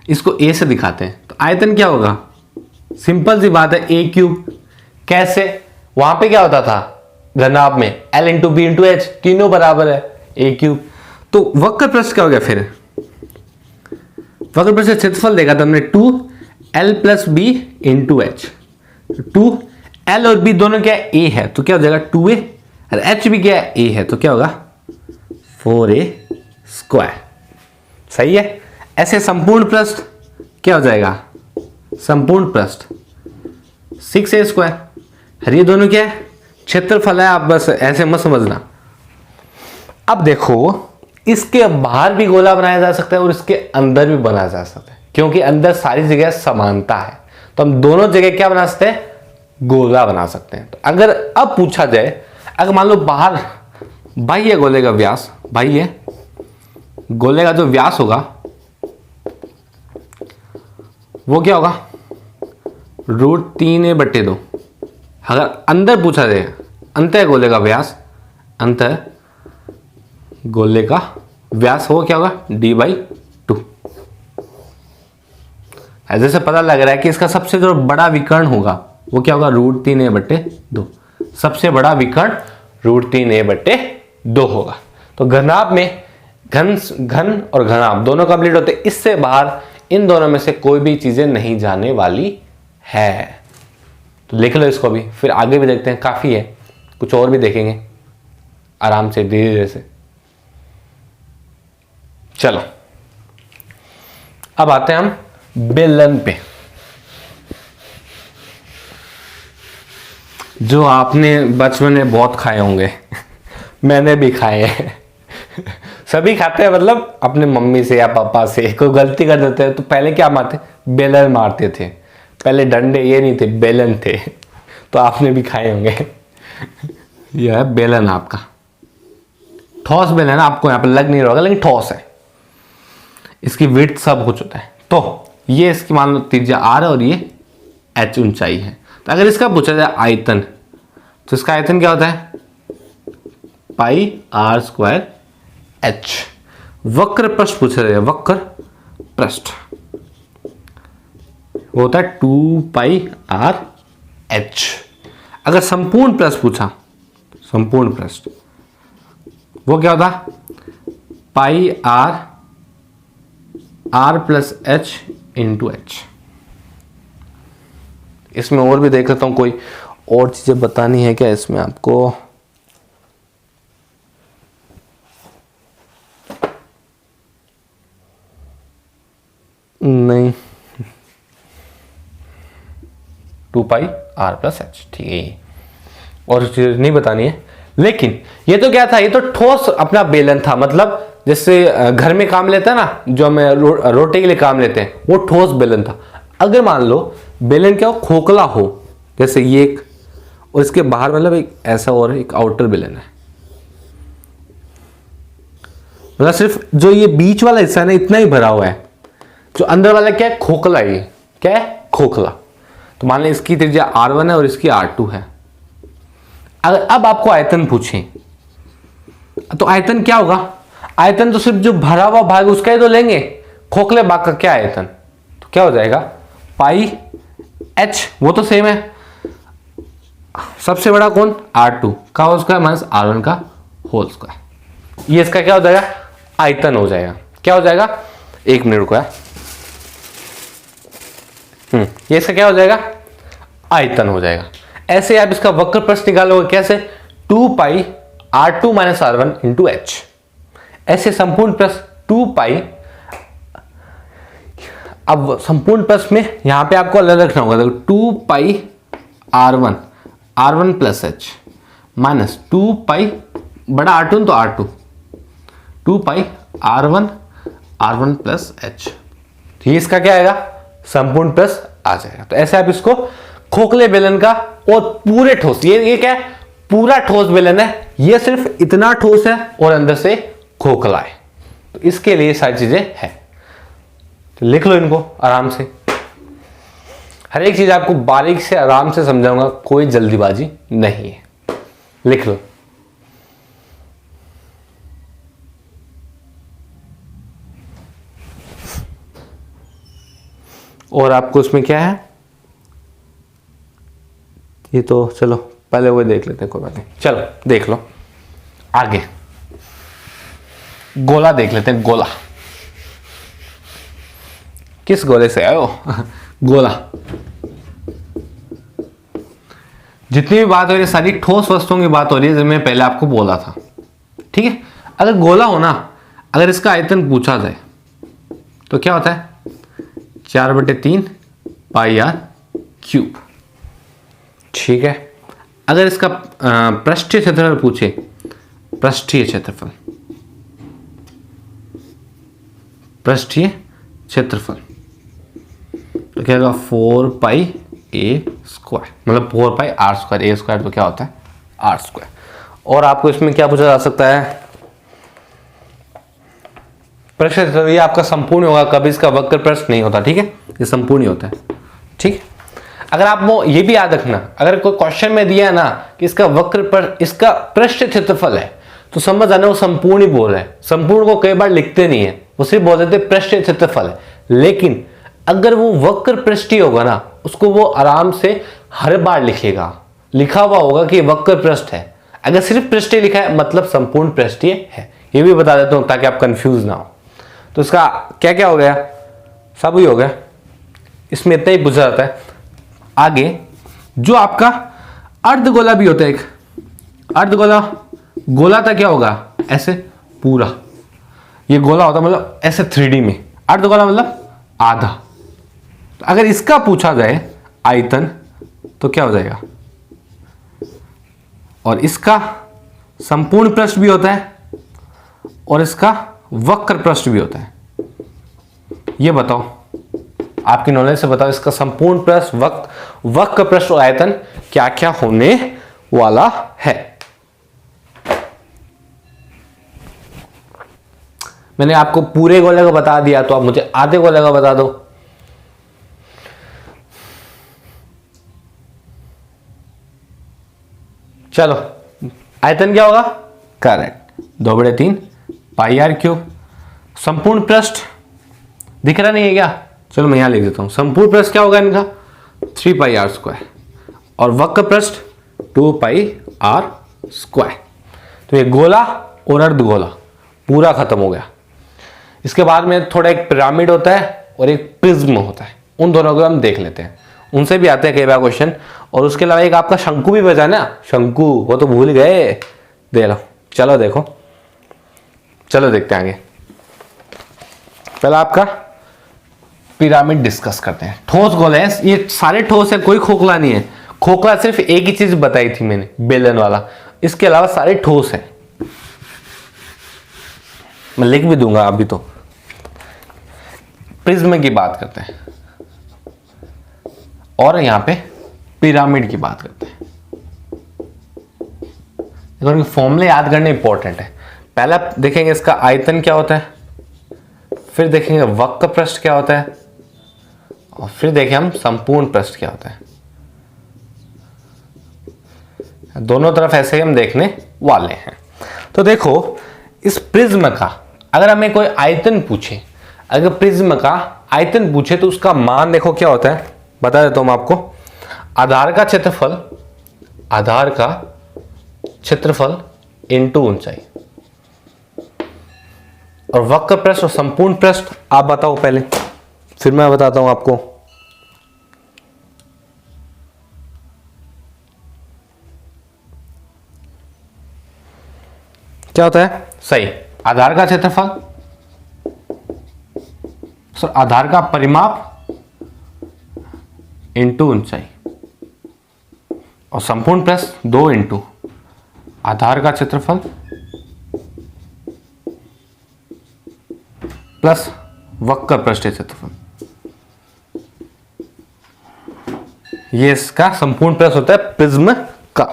इसको ए से दिखाते हैं। तो आयतन क्या होगा? सिंपल सी बात है, ए क्यूब। कैसे? वहां पे क्या होता था घनाभ में? L into B into H, तीनों बराबर है, ए क्यूब। तो वक्र पृष्ठ क्या हो गया फिर? वक्र पृष्ठ क्षेत्रफल देखा था हमने, 2L plus B into H. 2L और b दोनों क्या है? ए है, तो क्या हो जाएगा 2a, और h भी क्या है? ए है, तो क्या होगा 4a स्क्वायर। सही है। ऐसे संपूर्ण पृष्ठ क्या हो जाएगा? संपूर्ण पृष्ठ 6a स्क्वायर। ये दोनों क्या है? क्षेत्रफल है, आप बस ऐसे मत समझना। अब देखो, इसके बाहर भी गोला बनाया जा सकता है और इसके अंदर भी बनाया जा सकता है, क्योंकि अंदर सारी जगह समानता है। तो हम दोनों जगह क्या बना सकते हैं? गोला बना सकते हैं। तो अगर अब पूछा जाए, अगर मान लो बाहर बाह्य गोले का व्यास, बाह्य गोले का जो व्यास होगा वो क्या होगा? √3a/2। अगर अंदर पूछा जाए, अंतः गोले का व्यास, अंतः गोले का व्यास हो क्या होगा? d/2। ऐसे से पता लग रहा है कि इसका सबसे जो बड़ा विकर्ण होगा वो क्या होगा? √3a/2। सबसे बड़ा विकर्ण √3a/2 होगा। तो घनाभ में घन और घनाभ दोनों कंप्लीट होते हैं। इससे बाहर इन दोनों में से कोई भी चीजें नहीं जाने वाली है। तो लिख लो इसको भी, फिर आगे भी देखते हैं। काफी है, कुछ और भी देखेंगे आराम से, धीरे धीरे से। चलो अब आते हैं हम बेलन पे, जो आपने बचपन में बहुत खाए होंगे। मैंने भी खाए हैं। सभी खाते हैं, मतलब अपने मम्मी से या पापा से कोई गलती कर देते हैं तो पहले क्या मारते? बेलन मारते थे। पहले डंडे ये नहीं थे, बेलन थे। तो आपने भी खाए होंगे। यह है बेलन आपका, ठोस बेलन। आपको यहाँ पे लग नहीं रहा होगा, लेकिन ठोस है। इसकी विड्थ सब कुछ होता है। तो ये इसकी मान लो त्रिज्या r है और ये h ऊंचाई है। तो अगर इसका पूछा जाए आयतन, तो इसका आयतन क्या होता है? πr² h। वक्र पृष्ठ पूछा जाए, वक्र पृष्ठ वो होता है 2πr h। अगर संपूर्ण पृष्ठ पूछा, संपूर्ण पृष्ठ वो क्या होता, pi r plus h into h. इसमें और भी देख लेता हूं, कोई और चीजें बतानी है क्या इसमें आपको। नहीं, 2 पाई आर प्लस एच, ठीक है, और चीज नहीं बतानी है। लेकिन ये तो क्या था, ये तो ठोस अपना बेलन था, मतलब जैसे घर में काम लेते हैं ना, जो हमें रोटी के लिए काम लेते हैं, वो ठोस बेलन था। अगर मान लो बेलन क्या हो, खोखला हो, जैसे ये एक, और इसके बाहर मतलब एक ऐसा और एक आउटर बेलन है, मतलब सिर्फ जो ये बीच वाला हिस्सा है ना इतना ही भरा हुआ है, जो अंदर वाला क्या है, खोखला है। ये क्या है, खोखला। तो मान लें इसकी त्रिज्या R1 है और इसकी R2 है। अगर अब आपको आयतन पूछें तो आयतन क्या होगा, आयतन तो सिर्फ जो भरा हुआ भाग उसका ही तो लेंगे, खोखले भाग का क्या आयतन, तो क्या हो जाएगा, पाई एच, वो तो सेम है, सबसे बड़ा कौन, R2 का होल स्क्वायर माइनस R1 का होल स्क्वायर। ये इसका क्या हो जाएगा, आयतन हो जाएगा। क्या हो जाएगा, एक मिनट रुको है, ये इसका क्या हो जाएगा, आयतन हो जाएगा। ऐसे आप इसका वक्र प्रस्थ निकालोगे कैसे, 2 पाई R2 minus R1 into H. ऐसे संपूर्ण प्रस्थ 2 पाई, अब संपूर्ण प्रस्थ में यहां पे आपको अलग रखना होगा, तो 2 पाई R1 प्लस एच माइनस 2 पाई बड़ा R2 तो R2, 2 पाई R1 प्लस एच। तो ये इसका क्या आएगा, संपूर्ण प्रस्थ आ जाएगा। तो ऐसे आप इसको खोखले बेलन का और पूरे ठोस, ये क्या है, पूरा ठोस बेलन है, ये सिर्फ इतना ठोस है और अंदर से खोखला है, तो इसके लिए सारी चीजें हैं। तो लिख लो इनको आराम से, हर एक चीज आपको बारीक से आराम से समझाऊंगा, कोई जल्दीबाजी नहीं है, लिख लो। और आपको उसमें क्या है, ये तो चलो पहले वो देख लेते हैं, कोई बात नहीं, चलो देख लो आगे। गोला देख लेते हैं, गोला, किस गोले से आए हो गोला। जितनी भी बात हो रही है सारी ठोस वस्तुओं की बात हो रही है, जो मैं पहले आपको बोला था, ठीक है। अगर गोला हो ना, अगर इसका आयतन पूछा जाए तो क्या होता है, 4/3 पाई आर क्यूब, ठीक है। अगर इसका पृष्ठीय क्षेत्रफल पूछे, पृष्ठीय क्षेत्रफल, पृष्ठीय क्षेत्रफल तो क्या होगा, 4 पाई ए स्क्वायर, मतलब 4 पाई आर स्क्वायर, ए स्क्वायर तो क्या होता है, आर स्क्वायर। और आपको इसमें क्या पूछा जा सकता है, पृष्ठीय क्षेत्रफल, ये आपका संपूर्ण होगा, कभी इसका वक्र प्रस्थ नहीं होता, ठीक है, ये संपूर्ण ही होता है, ठीक है। अगर आप वो ये भी याद रखना, अगर कोई क्वेश्चन में दिया ना कि इसका वक्र पर इसका पृष्ठीय क्षेत्रफल है, तो समझ आना वो संपूर्ण ही बोल रहा है। संपूर्ण को कई बार लिखते नहीं है, वो सिर्फ बोल देते पृष्ठीय क्षेत्रफल है। लेकिन अगर वो वक्र पृष्ठीय होगा ना, उसको वो आराम से हर बार लिखेगा, लिखा हुआ होगा कि वक्र पृष्ठ है। अगर सिर्फ पृष्ठीय लिखा है मतलब संपूर्ण पृष्ठीय है, ये भी बता देता हूं ताकि आप कंफ्यूज ना हो। तो इसका क्या क्या हो गया, सब ही हो गया, इसमें इतना ही पूछा जाता है। आगे जो आपका अर्धगोला भी होता है, एक अर्धगोला, गोला था क्या होगा, ऐसे पूरा ये गोला होता मतलब ऐसे 3D में, अर्धगोला मतलब आधा। तो अगर इसका पूछा जाए आयतन तो क्या हो जाएगा, और इसका संपूर्ण पृष्ठ भी होता है और इसका वक्र पृष्ठ भी होता है। ये बताओ, आपकी नॉलेज से बताओ, इसका संपूर्ण पृष्ठ, वक्र पृष्ठ और आयतन क्या क्या होने वाला है। मैंने आपको पूरे गोले का बता दिया, तो आप मुझे आधे गोले का बता दो। चलो, आयतन क्या होगा, करेक्ट, 2/3 पाई आर क्यूब। संपूर्ण पृष्ठ दिख रहा नहीं है क्या, चलो मैं यहां लिख देता हूं। संपूर्ण पृष्ठ क्या होगा इनका, 3 पाई आर स्क्वायर, और वक्र पृष्ठ 2πr²। तो ये गोला और अर्धगोला पूरा खत्म हो गया। इसके बाद में थोड़ा एक पिरामिड होता है और एक प्रिज्म होता है, उन दोनों को हम देख लेते हैं, उनसे भी आते हैं कई बार क्वेश्चन। और उसके अलावा एक आपका शंकु भी बचा ना, शंकु, वो तो भूल गए, दे लो। चलो देखो, चलो देखते हैं आगे। पहला आपका पिरामिड डिस्कस करते हैं। ठोस गोले हैं, ये सारे ठोस है, कोई खोखला नहीं है। खोखला सिर्फ एक ही चीज बताई थी मैंने, बेलन वाला, इसके अलावा सारे ठोस हैं। मैं लिख भी दूंगा अभी। तो प्रिज्म की बात करते हैं और यहां पे पिरामिड की बात करते हैं। देखो फॉर्मूले याद करने इंपॉर्टेंट है। पहला देखेंगे इसका आयतन क्या होता है, फिर देखेंगे वक्र पृष्ठ क्या होता है, और फिर देखें हम संपूर्ण पृष्ठ क्या होता है। दोनों तरफ ऐसे ही हम देखने वाले हैं। तो देखो इस प्रिज्म का अगर हमें कोई आयतन पूछे, अगर प्रिज्म का आयतन पूछे तो उसका मान देखो क्या होता है, बता देता हूं मैं आपको। आधार का क्षेत्रफल, आधार का क्षेत्रफल इंटू ऊंचाई, और वक्र पृष्ठ और संपूर्ण पृष्ठ आप बताओ पहले, फिर मैं बताता हूं आपको। क्या होता है, सही, आधार का क्षेत्रफल, सर आधार का परिमाप इंटू ऊंचाई, और संपूर्ण पृष्ठ 2 इंटू आधार का क्षेत्रफल प्लस वक्र पृष्ठ क्षेत्रफल। ये इसका संपूर्ण पृष्ठ होता है प्रिज्म का।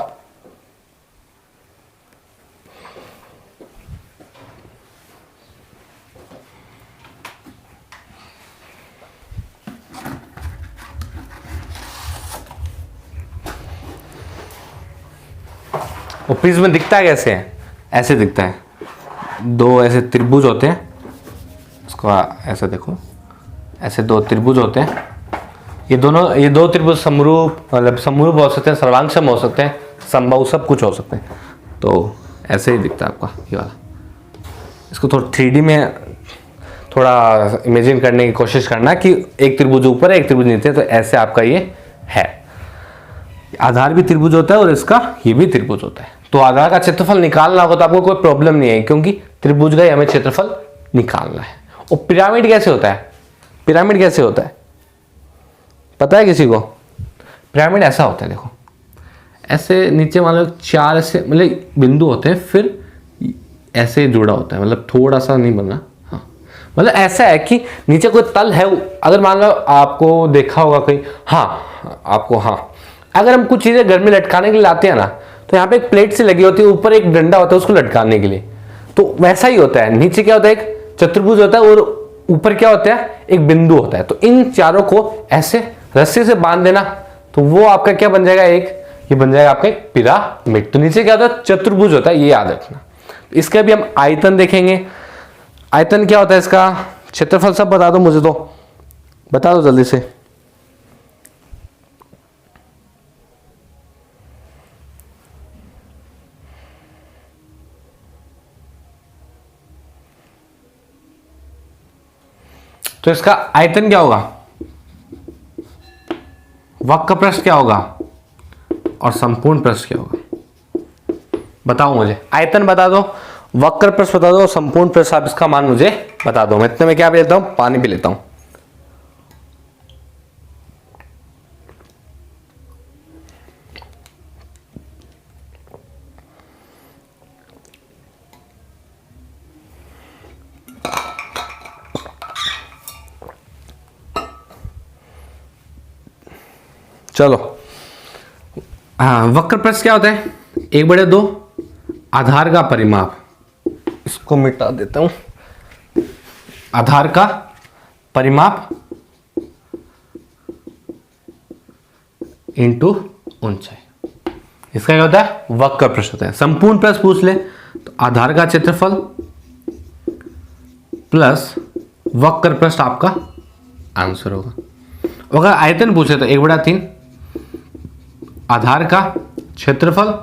और प्रिज्म दिखता है कैसे है, ऐसे दिखता है, दो ऐसे त्रिभुज होते हैं, इसको ऐसे देखो, ऐसे दो त्रिभुज होते हैं। ये दो त्रिभुज समरूप, मतलब समरूप हो सकते हैं, सर्वांगसम हो सकते हैं, समबाहु, सब कुछ हो सकते हैं। तो ऐसे ही दिखता है आपका ये वाला। इसको थोड़ा 3D में थोड़ा इमेजिन करने की कोशिश करना कि एक त्रिभुज ऊपर है, एक त्रिभुज नीचे, तो ऐसे आपका ये है। आधार भी त्रिभुज होता है और इसका ये भी त्रिभुज होता है। तो आधार का क्षेत्रफल निकालना होगा तो आपको कोई प्रॉब्लम नहीं है, क्योंकि त्रिभुज का ही हमें क्षेत्रफल निकालना है। और पिरामिड कैसे होता है, पिरामिड कैसे होता है पता है किसी को? पिरामिड ऐसा होता है, देखो ऐसे नीचे मान लो 4 ऐसे मतलब बिंदु होते हैं, फिर ऐसे जुड़ा होता है, मतलब थोड़ा सा नहीं बना, हाँ मतलब ऐसा है कि नीचे कोई तल है। अगर मान लो आपको देखा होगा कहीं, हाँ आपको, हाँ अगर हम कुछ चीजें घर में लटकाने के लिए लाते हैं ना, तो यहाँ पे एक प्लेट से लगी होती है, ऊपर एक डंडा होता है उसको लटकाने के लिए। तो वैसा ही होता है, नीचे क्या होता है, एक चतुर्भुज होता है और ऊपर क्या होता है, एक बिंदु होता है। तो इन चारों को ऐसे रस्सी से बांध देना, तो वो आपका क्या बन जाएगा, एक ये बन जाएगा आपका एक पिरामिड। तो नीचे क्या होता है, चतुर्भुज होता है, ये याद रखना। इसका भी हम आयतन देखेंगे। आयतन क्या होता है, इसका क्षेत्रफल सब बता दो मुझे, तो बता दो जल्दी से। तो इसका आयतन क्या होगा, वक्र पृष्ठ क्या होगा, और संपूर्ण पृष्ठ क्या होगा, बताओ मुझे। आयतन बता दो, वक्र पृष्ठ बता दो, संपूर्ण पृष्ठ आप इसका मान मुझे बता दो। मैं इतने में क्या भी लेता हूं, पानी भी लेता हूं। चलो, हाँ वक्र पृष्ठ क्या होता है, 1/2 आधार का परिमाप, इसको मिटा देता हूं, आधार का परिमाप इंटू ऊंचाई, इसका क्या होता है, वक्र पृष्ठ होता है। संपूर्ण पृष्ठ पूछ ले तो आधार का क्षेत्रफल प्लस वक्र पृष्ठ आपका आंसर होगा। अगर आयतन पूछे तो 1/3 आधार का क्षेत्रफल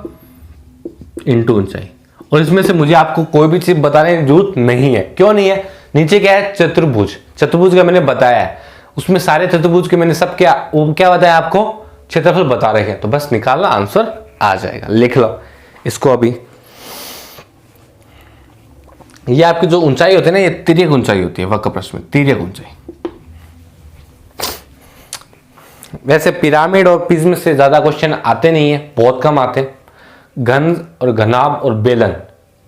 इंटू ऊंचाई। और इसमें से मुझे आपको कोई भी चीज बताने की जरूरत नहीं है। क्यों नहीं है? नीचे क्या है? चतुर्भुज। चतुर्भुज का मैंने बताया है, उसमें सारे चतुर्भुज के मैंने सब क्या बताया आपको? क्षेत्रफल बता रहे हैं। तो बस निकालना, आंसर आ जाएगा। लिख लो इसको अभी। ये आपकी जो ऊंचाई होती है ना, ये तिर्यक ऊंचाई होती है वक्र प्रश्न में, तिर्यक ऊंचाई। वैसे पिरामिड और प्रिज्म से ज्यादा क्वेश्चन आते नहीं है, बहुत कम आते हैं। घन और घनाभ और बेलन,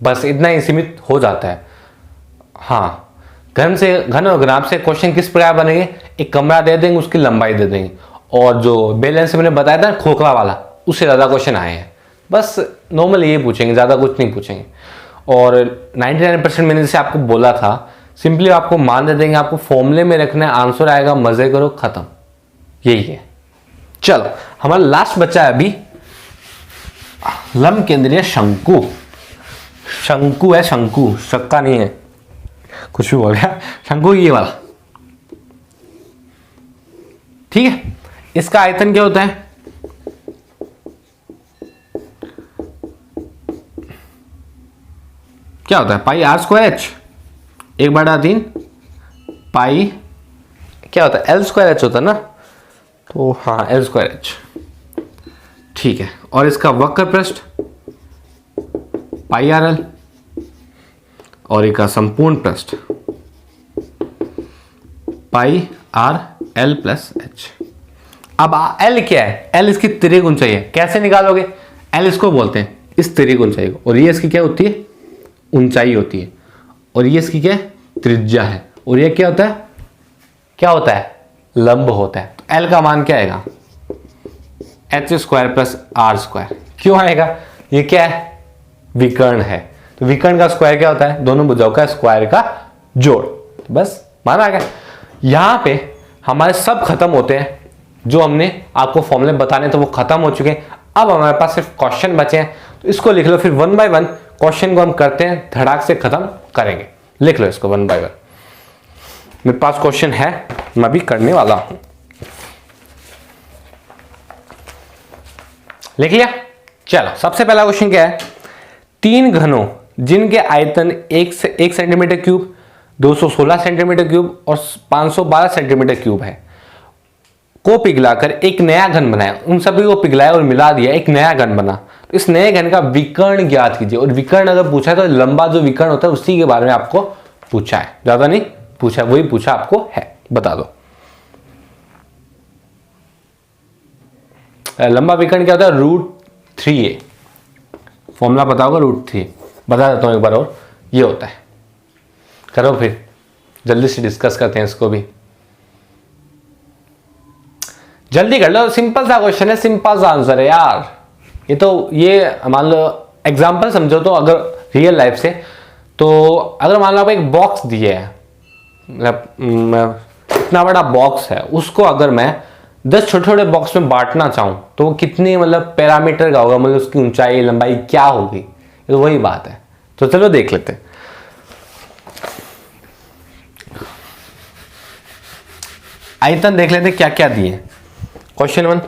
बस इतना ही सीमित हो जाता है। हाँ, घन और घनाभ से क्वेश्चन किस प्रकार बनेंगे? एक कमरा दे देंगे, उसकी लंबाई दे देंगे, और जो बेलन से मैंने बताया था खोखला वाला, उससे ज्यादा क्वेश्चन आए हैं। बस नॉर्मल ये पूछेंगे, ज्यादा कुछ नहीं पूछेंगे। और 99% मैंने जैसे आपको बोला था, सिंपली आपको मान दे देंगे, आपको फॉर्मूले में रखना है, आंसर आएगा, मजे करो, खत्म। यही है। चलो, हमारा लास्ट बच्चा है अभी लंब केंद्रीय शंकु। शंकु है, शंकु, शक्का नहीं है, कुछ भी बोल गया। शंकु ये वाला, ठीक है। इसका आयतन क्या होता है? क्या होता है? पाई आर स्क्वायर एच, 1/3 पाई क्या होता है? एल स्क्वायर एच होता है ना, तो हाँ एल स्क्वायर एच, ठीक है। और इसका वक्र पृष्ठ पाई आर एल, और इसका संपूर्ण पृष्ठ पाई आर एल प्लस एच। अब एल क्या है? एल इसकी तिर्यक ऊंचाई है। कैसे निकालोगे? एल इसको बोलते हैं, इस तिर्यक ऊंचाई को, और ये इसकी क्या होती है? ऊंचाई होती है। और ये इसकी क्या है? त्रिज्या है। और ये क्या होता है? क्या होता है? लंब होता है। तो एल का मान क्या आएगा? H square plus R square. क्यों आएगा? ये क्या है? विकर्ण है। तो विकर्ण का स्क्वायर क्या होता है? दोनों भुजाओं का स्क्वायर का जोड़। तो बस माना गया। यहां पे हमारे सब खत्म होते हैं, जो हमने आपको फॉर्मूले बताने तो वो खत्म हो चुके हैं। अब हमारे पास सिर्फ क्वेश्चन बचे हैं, तो इसको लिख लो। फिर 1 बाय 1 क्वेश्चन को हम करते हैं, धड़ाक से खत्म करेंगे। लिख लो इसको 1 बाय 1। मेरे पास क्वेश्चन है, मैं भी करने वाला हूं। लिख लिया? चलो, सबसे पहला क्वेश्चन क्या है? 3 घनों जिनके आयतन 1 सेंटीमीटर क्यूब, 216 सेंटीमीटर क्यूब और 512 सेंटीमीटर क्यूब है, को पिघलाकर एक नया घन बनाया। उन सभी को पिघलाया और मिला दिया, एक नया घन बना। तो इस नए घन का विकर्ण ज्ञात कीजिए। और विकर्ण अगर पूछा है तो लंबा जो विकर्ण होता है उसी के बारे में आपको पूछा है, ज्यादा नहीं पूछा, वही पूछा आपको है। बता दो लंबा विकर्ण क्या होता है? √3a। फॉर्मूला पता होगा, √3। बता देता हूं एक बार और, ये होता है। करो फिर, जल्दी से डिस्कस करते हैं इसको भी, जल्दी कर लो। सिंपल सा क्वेश्चन है, सिंपल सा आंसर है यार। ये मान लो एग्जांपल समझो तो, अगर रियल लाइफ से, तो अगर मान लो आप एक बॉक्स दिए है, मतलब इतना बड़ा बॉक्स है, उसको अगर मैं 10 छोटे छोटे बॉक्स में बांटना चाहूं तो वो कितने मतलब पैरामीटर का होगा, मतलब उसकी ऊंचाई लंबाई क्या होगी? तो वही बात है। तो चलो देख लेते हैं। आयतन देख लेते क्या क्या दिए। क्वेश्चन 1,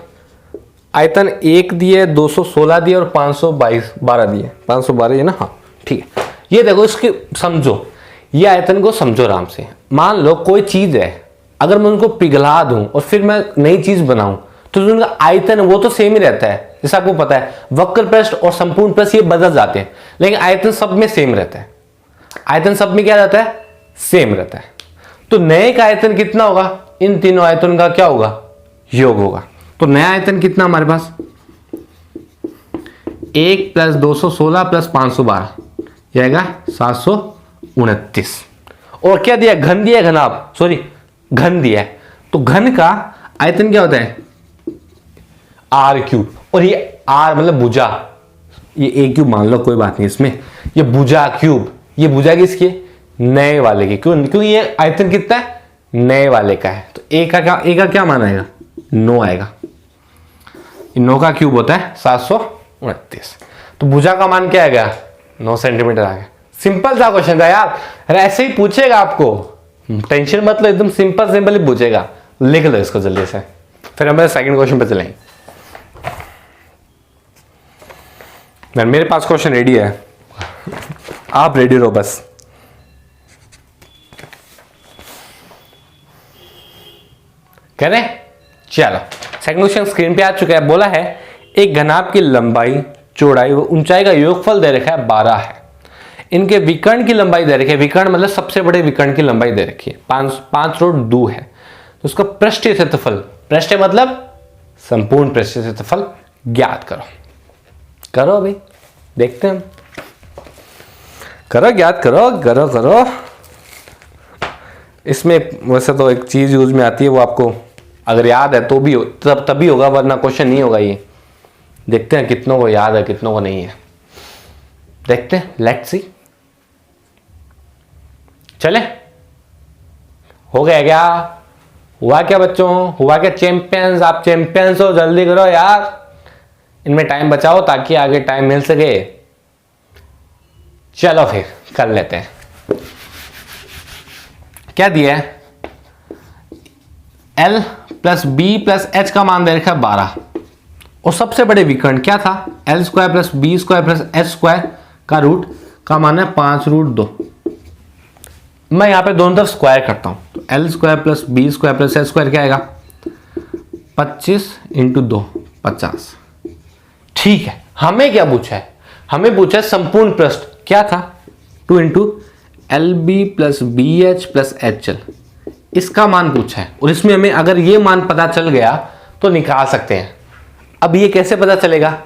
आयतन 1 दिए, 216 दिए और 512 दिए। 512 ये ना, हाँ ठीक है। ये देखो, इसके समझो, ये आयतन को समझो आराम से। मान लो कोई चीज है, अगर मैं उनको पिघला दूं और फिर मैं नई चीज बनाऊं, तो जो उनका आयतन वो तो सेम ही रहता है। जैसे आपको पता है वक्र पृष्ठ और संपूर्ण पृष्ठ ये बदल जाते हैं, लेकिन आयतन सब में सेम रहता है। आयतन सब में क्या रहता है? सेम रहता है। तो नए का आयतन कितना होगा? इन तीनों आयतन का क्या होगा? योग होगा। तो नया आयतन कितना हमारे पास? 1 + 216 + 512 यह आएगा 729। और क्या दिया? घन दिया, घनाभ, सॉरी घन दिया है। तो घन का आयतन क्या होता है? r3। और ये r मतलब भुजा, ये a³ मान लो, कोई बात नहीं इसमें। ये भुजा क्यूब, ये भुजा किसकी है? नए वाले की। क्यों ये आयतन कितना है? नए वाले का है। तो a का क्या मान आएगा? 9 आएगा। 9 का क्यूब होता है 729। तो भुजा का मान क्या आएगा? 9 सेंटीमीटर आ गया। सिंपल सा क्वेश्चन था यार, अरे ऐसे ही पूछेगा आपको, टेंशन मत लो, एकदम सिंपल ही पूछेगा। लिख लो इसको जल्दी से, फिर हम सेकंड क्वेश्चन पे चलेंगे। मेरे पास क्वेश्चन रेडी है, आप रेडी रहो बस। कह रहे चलो, सेकंड क्वेश्चन स्क्रीन पे आ चुका है। बोला है एक घनाभ की लंबाई, चौड़ाई व ऊंचाई का योगफल दे रखा है 12 है। इनके विकर्ण की लंबाई दे रखी है, विकर्ण मतलब सबसे बड़े विकर्ण की लंबाई दे रखी है 5 रूट 2 है। तो उसका पृष्ठीय क्षेत्रफल, पृष्ठ मतलब संपूर्ण पृष्ठीय क्षेत्रफल ज्ञात करो। करो अभी देखते हैं, करो ज्ञात करो, करो। इसमें वैसे तो एक चीज यूज में आती है, वो आपको अगर याद है तो भी तभी होगा, वरना क्वेश्चन नहीं होगा ये। देखते हैं कितनों को याद है कितनों को नहीं है, देखते हैं, लेट्स सी। चले, हो गया क्या? हुआ क्या बच्चों? हुआ क्या चैंपियंस? आप चैंपियंस हो, जल्दी करो यार, इनमें टाइम बचाओ ताकि आगे टाइम मिल सके। चलो फिर कर लेते हैं। क्या दिया है? L plus B plus H का मान दे रखा है 12, और सबसे बड़े विकर्ण क्या था? L square plus B square plus H square का रूट का मान है 5 रूट 2। मैं यहां पे दोनों तरफ स्क्वायर करता हूं, तो L square plus B square plus H square क्या आएगा? 25 इंटू 2 50। ठीक है, हमें क्या पूछा है? हमें पूछा है संपूर्ण पृष्ठ क्या था? 2 into L B plus B H plus H L, इसका मान पूछा है। और इसमें हमें अगर ये मान पता चल गया तो निकाल सकते हैं। अब ये कैसे पता चलेगा?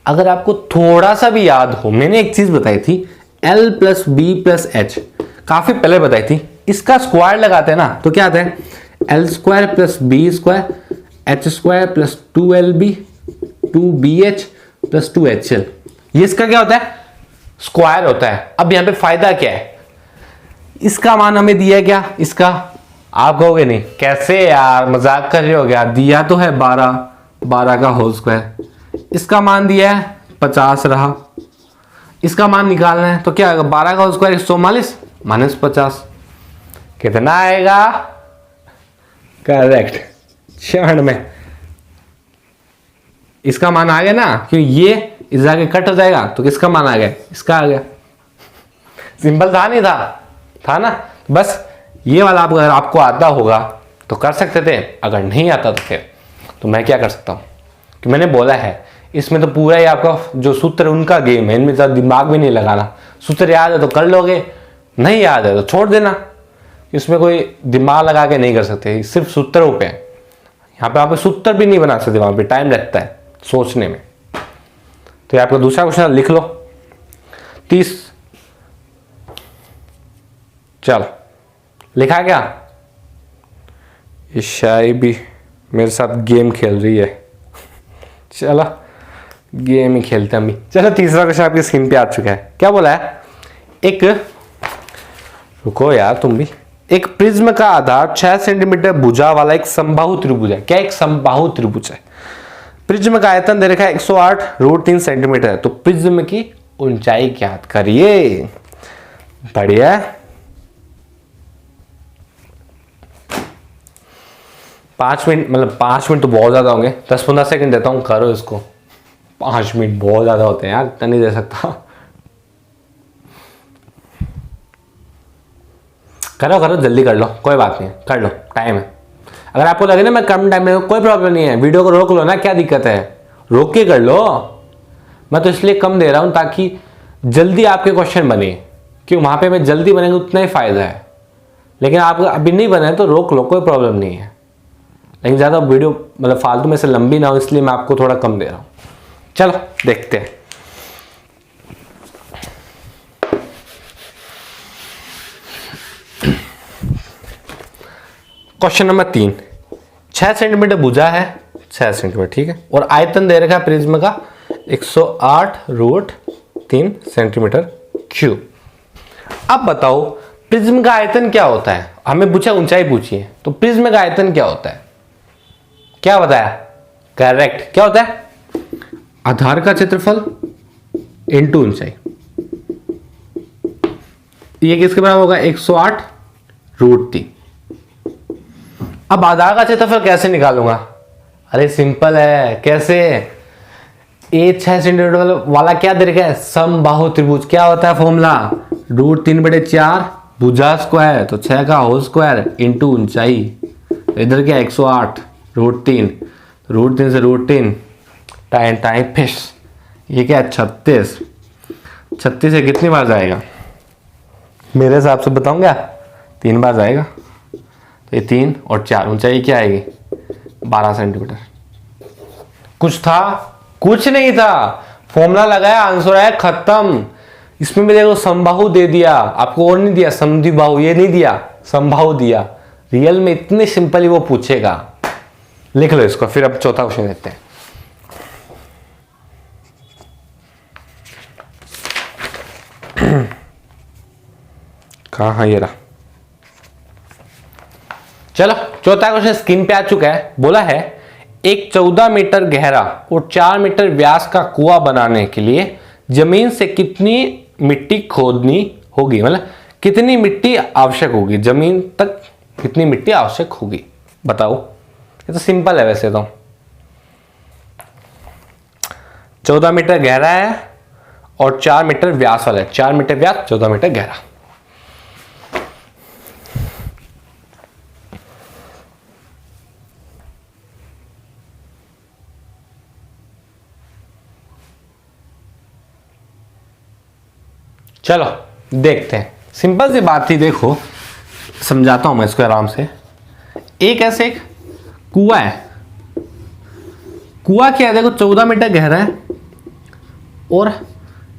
अगर आपको थोड़ा सा भी याद हो, मैंने एक चीज बताई थी, L plus B plus H, काफी पहले बताई थी। इसका स्क्वायर लगाते हैं ना तो क्या आता है? L square plus B square H square plus 2LB 2BH plus 2HL, ये इसका क्या होता है? स्क्वायर होता है। अब यहां पे फायदा क्या है? इसका मान हमें दिया क्या? इसका आप कहोगे नहीं कैसे यार, मजाक कर रहे हो क्या? दिया तो है 12 का होल स्क्वायर, इसका मान दिया है 50 रहा, इसका मान निकालना है तो क्या आएगा? 12 का होल स्क्वायर 144 माइनस 50, कितना आएगा? करेक्ट, 96। इसका मान आ गया ना, क्योंकि ये इस आगे कट हो जाएगा तो किसका मान आ गया? इसका आ गया। सिंपल था नहीं था ना? बस ये वाला अगर आपको आता होगा तो कर सकते थे, अगर नहीं आता तो फिर तो मैं क्या कर सकता हूं कि मैंने बोला है इसमें तो पूरा ही आपका जो सूत्र उनका गेम है, इनमें ज़्यादा दिमाग भी नहीं लगाना। सूत्र याद है तो कर लोगे, नहीं याद है तो छोड़ देना। इसमें कोई दिमाग लगा के नहीं कर सकते, सिर्फ सूत्रों पे यहाँ पे आप सूत्र भी नहीं बना सकते, वहां पे टाइम लगता है सोचने में। तो ये आपका दूसरा क्वेश्चन लिख लो 30। चलो लिखा क्या? ईशाई भी मेरे साथ गेम खेल रही है। चलो गेम ही खेलते हैं भी। चलो तीसरा क्वेश्चन आपकी स्क्रीन पे आ चुका है। क्या बोला है? एक, रुको यार तुम भी, एक प्रिज्म का आधार 6 सेंटीमीटर भुजा वाला एक समबाहु त्रिभुज है। क्या एक समबाहु त्रिभुज है? प्रिज्म का आयतन दे रखा है 108 रूट 3 सेंटीमीटर है। तो प्रिज्म की ऊंचाई ज्ञात करिए। बढ़िया। 5 मिनट, मतलब 5 मिनट तो बहुत ज्यादा होंगे, 10-15 सेकंड देता हूं, करो इसको। 5 मिनट बहुत ज्यादा होते हैं यार, इतना नहीं दे सकता। करो जल्दी कर लो, कोई बात नहीं, कर लो, टाइम है। अगर आपको लगे ना मैं कम टाइम में, कोई प्रॉब्लम नहीं है, वीडियो को रोक लो ना, क्या दिक्कत है? रोक के कर लो। मैं तो इसलिए कम दे रहा हूं ताकि जल्दी आपके क्वेश्चन बने, क्यों वहां पे मैं जल्दी बनेंगे उतना ही फायदा है। लेकिन आप अभी नहीं बने तो रोक लो, कोई प्रॉब्लम नहीं है। लेकिन ज़्यादा वीडियो मतलब फालतू में से लंबी ना हो, इसलिए मैं आपको थोड़ा कम दे रहा हूं। चलो देखते हैं। Question number 3। 6 सेंटीमीटर भुजा है, 6 सेंटीमीटर, ठीक है, और आयतन दे रखा है प्रिज्म का 108 रूट 3 सेंटीमीटर क्यूब। अब बताओ प्रिज्म का आयतन क्या होता है? हमें पूछा ऊंचाई पूछी है, तो प्रिज्म का आयतन क्या होता है? क्या बताया? करेक्ट, क्या होता है? आधार का क्षेत्रफल इंटू ऊंचाई। ये किसके बराबर होगा? 108 रूट 3। अब आधार का क्षेत्रफल कैसे निकालूंगा? अरे सिंपल है, कैसे? ए 6 सेंटीमीटर वाला क्या दे रखा है, समबाहु त्रिभुज। क्या होता है फॉर्मूला, √3/4 भुजा स्क्वायर, तो 6 का होल स्क्वायर इंटू ऊंचाई। इधर क्या 108 √3, √3 से √3 टाइम फिश, ये क्या है 36। 36 से कितनी बार जाएगा, मेरे हिसाब से बताऊंगा 3 बार जाएगा। तो ये 3 और 4, ऊंचाई क्या आएगी 12 सेंटीमीटर। कुछ था, कुछ नहीं था, फॉर्मूला लगाया, आंसर आया, खत्म। इसमें भी देखो समबाहु दे दिया आपको, और नहीं दिया समद्विबाहु, ये नहीं दिया, समबाहु दिया। रियल में इतने सिंपली वो पूछेगा। लिख लो इसको, फिर अब चौथा क्वेश्चन देखते हैं। कहाँ ये रहा, चलो चौथा क्वेश्चन स्क्रीन पे आ चुका है। बोला है एक 14 मीटर गहरा और 4 मीटर व्यास का कुआं बनाने के लिए जमीन से कितनी मिट्टी खोदनी होगी, मतलब कितनी मिट्टी आवश्यक होगी, जमीन तक कितनी मिट्टी आवश्यक होगी, बताओ। ये तो सिंपल है वैसे तो। 14 मीटर गहरा है और 4 मीटर व्यास वाला है, 4 मीटर व्यास 14 मीटर गहरा। चलो देखते हैं, सिंपल सी बात थी। देखो समझाता हूं मैं इसको आराम से। एक ऐसे एक कुआं है, कुआं क्या है देखो 14 मीटर गहरा है और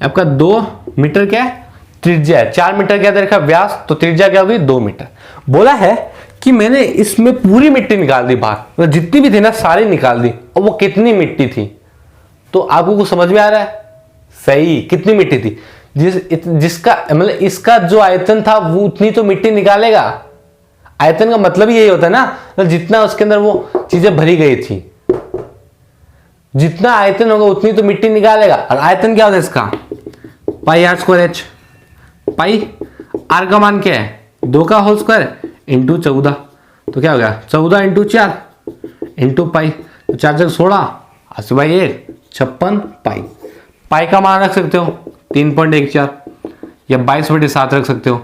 आपका 2 मीटर क्या है त्रिज्या है, 4 मीटर क्या देखा व्यास, तो त्रिज्या क्या होगी 2 मीटर। बोला है कि मैंने इसमें पूरी मिट्टी निकाल दी बाहर, तो जितनी भी थी ना सारी निकाल दी, और वो कितनी मिट्टी थी, तो आपको कुछ समझ में आ रहा है, सही, कितनी मिट्टी थी, जिसका मतलब इसका जो आयतन था वो उतनी तो मिट्टी निकालेगा। आयतन का मतलब यही होता है ना, तो जितना उसके अंदर वो चीजें भरी गई थी, जितना आयतन होगा उतनी तो मिट्टी निकालेगा। और आयतन क्या होता है इसका, πr²h। पाई आर का मान क्या है 2 का होल स्क्वायर इंटू 14, तो क्या हो गया 14 इंटू 4 इंटू पाई, तो 4 जगह 16 80/1 56 पाई। पाई का मान रख सकते हो 3.14 या 22/7 रख सकते हो।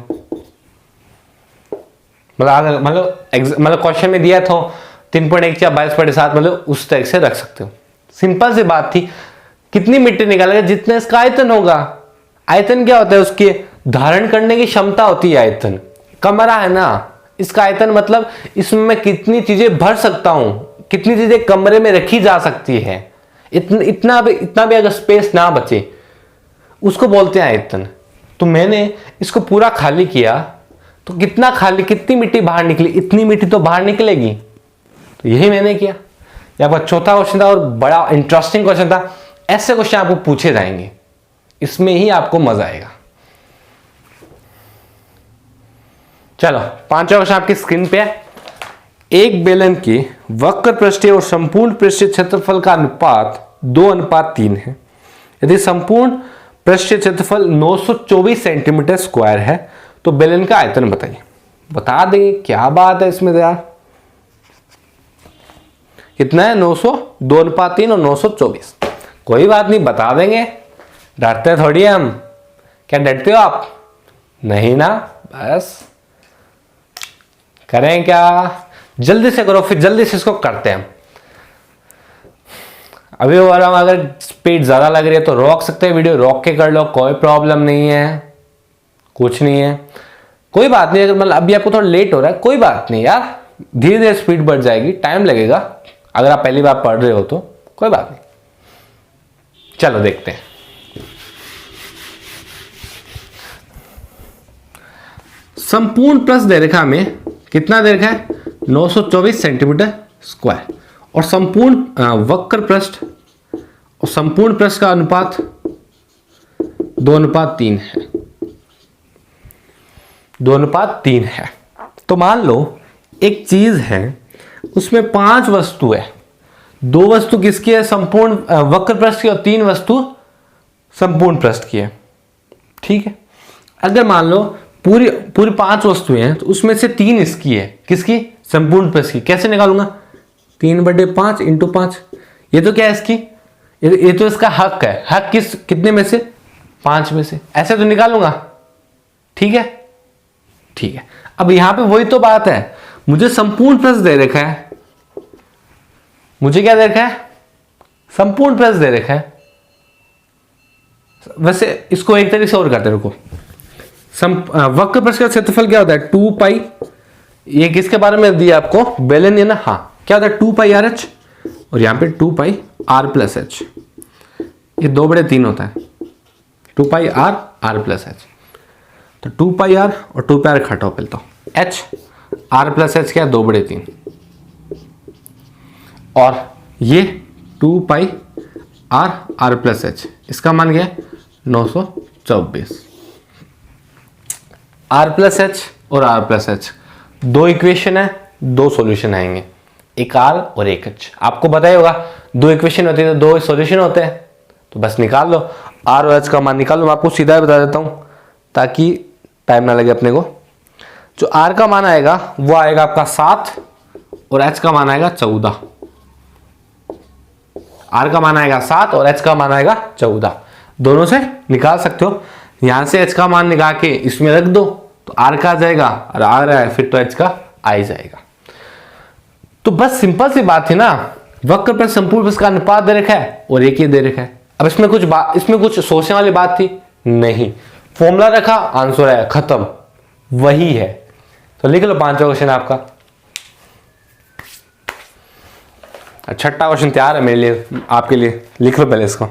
मतलब क्वेश्चन में दिया था 3.14 22/7, मतलब उस तरह से रख सकते हो। सिंपल सी बात थी। कितनी मिट्टी निकालेगा, जितना इसका आयतन होगा। आयतन क्या होता है, उसके धारण करने की क्षमता होती है आयतन। कमरा है ना, इसका आयतन मतलब इसमें मैं कितनी चीजें भर सकता हूं, कितनी चीजें कमरे में रखी जा सकती है, इतना भी अगर स्पेस ना बचे उसको बोलते हैं आयतन। तो मैंने इसको पूरा खाली किया, तो कितना खाली, कितनी मिट्टी बाहर निकली, इतनी मिट्टी तो बाहर निकलेगी। तो यही मैंने किया। ये आपका चौथा क्वेश्चन था और बड़ा इंटरेस्टिंग क्वेश्चन था। ऐसे क्वेश्चन आपको पूछे जाएंगे, इसमें ही आपको मजा आएगा। चलो पांचवा क्वेश्चन आपकी स्क्रीन पे है। एक बेलन की वक्र पृष्ठीय और संपूर्ण पृष्ठीय क्षेत्रफल का अनुपात 2:3 है। यदि संपूर्ण पृष्ठीय क्षेत्रफल 924 सेंटीमीटर स्क्वायर है तो बेलन का आयतन बताइए। बता देंगे, क्या बात है इसमें यार। कितना है 2:3 और 924। कोई बात नहीं, बता देंगे, डरते थोड़ी हम। क्या डरते हो आप, नहीं ना, बस करें क्या, जल्दी से करो, फिर जल्दी से इसको करते हैं हम। अभी अगर स्पीड ज्यादा लग रही है तो रोक सकते हैं वीडियो, रोक के कर लो, कोई प्रॉब्लम नहीं है, कुछ नहीं है, कोई बात नहीं। अगर मतलब अभी आपको थोड़ा लेट हो रहा है, कोई बात नहीं यार, धीरे धीरे स्पीड बढ़ जाएगी, टाइम लगेगा। अगर आप पहली बार पढ़ रहे हो तो कोई बात नहीं। चलो देखते हैं। संपूर्ण पृष्ठ रेखा में कितना दे रखा है 924 सेंटीमीटर स्क्वायर, और संपूर्ण वक्र पृष्ठ और संपूर्ण पृष्ठ का अनुपात 2:3 है। 2:3 है। तो मान लो एक चीज है, उसमें 5 वस्तु है, 2 वस्तु किसकी है संपूर्ण वक्र पृष्ठ की, और 3 वस्तु संपूर्ण पृष्ठ की है। ठीक है, अगर मान लो पूरी 5 वस्तुएं हैं तो उसमें से 3 इसकी है, किसकी, संपूर्ण पृष्ठ की। कैसे निकालूंगा, 3/5 × 5। ये तो क्या है इसकी, ये तो इसका हक है। हक कितने में से? 5 में से। ऐसे तो निकालूंगा, ठीक है, ठीक है। अब यहां पे वही तो बात है, मुझे संपूर्ण प्रश्न दे रखा है। मुझे क्या दे रखा है? संपूर्ण प्रश्न दे रखा है। वैसे इसको एक तरीके से और करते, रुको। वक्र प्रश्न का क्षेत्रफल क्या होता है? 2 पाई। ये किसके बारे में दिया आपको? बेलन है ना? हाँ। क्या होता है? 2 पाई आर एच, और यहां पे 2 पाई आर प्लस एच। ये 2/3 होता है। 2 पाई आर प्लस एच। तो 2 पाई आर और 2 पाई आर घटाओ पहले तो। एच आर प्लस एच क्या? 2/3। और ये 2 पाई आर प्लस एच, इसका मान क्या है? 924। आर प्लस एच और आर प्लस एच, 2 इक्वेशन है, 2 सॉल्यूशन आएंगे, एक आर और एक एच। आपको बताया होगा 2 इक्वेशन होती है तो 2 सॉल्यूशन होते हैं, तो बस निकाल लो। आर और एच का मान निकाल लो। मैं आपको सीधा बता देता हूं ताकि टाइम ना लगे अपने को। जो आर का मान आएगा वो आएगा आपका 7, और एच का मान आएगा 14। आर का मान आएगा 7 और एच का मान आएगा 14। दोनों से निकाल सकते हो। यहां से एच का मान निकाल के इसमें रख दो तो आर का आ जाएगा, और आ रहा है फिर तो एच का आ ही जाएगा। तो बस सिंपल सी बात थी ना। वक्र पर संपूर्ण प्रश्न का अनुपात दे रखा है और एक ये दे रखा है। अब इसमें कुछ सोचने वाली बात थी नहीं। फॉर्मूला रखा, आंसर आया, खत्म, वही है। तो लिख लो 5वां क्वेश्चन आपका। छठा क्वेश्चन तैयार है मेरे लिए, आपके लिए। लिख लो पहले इसको।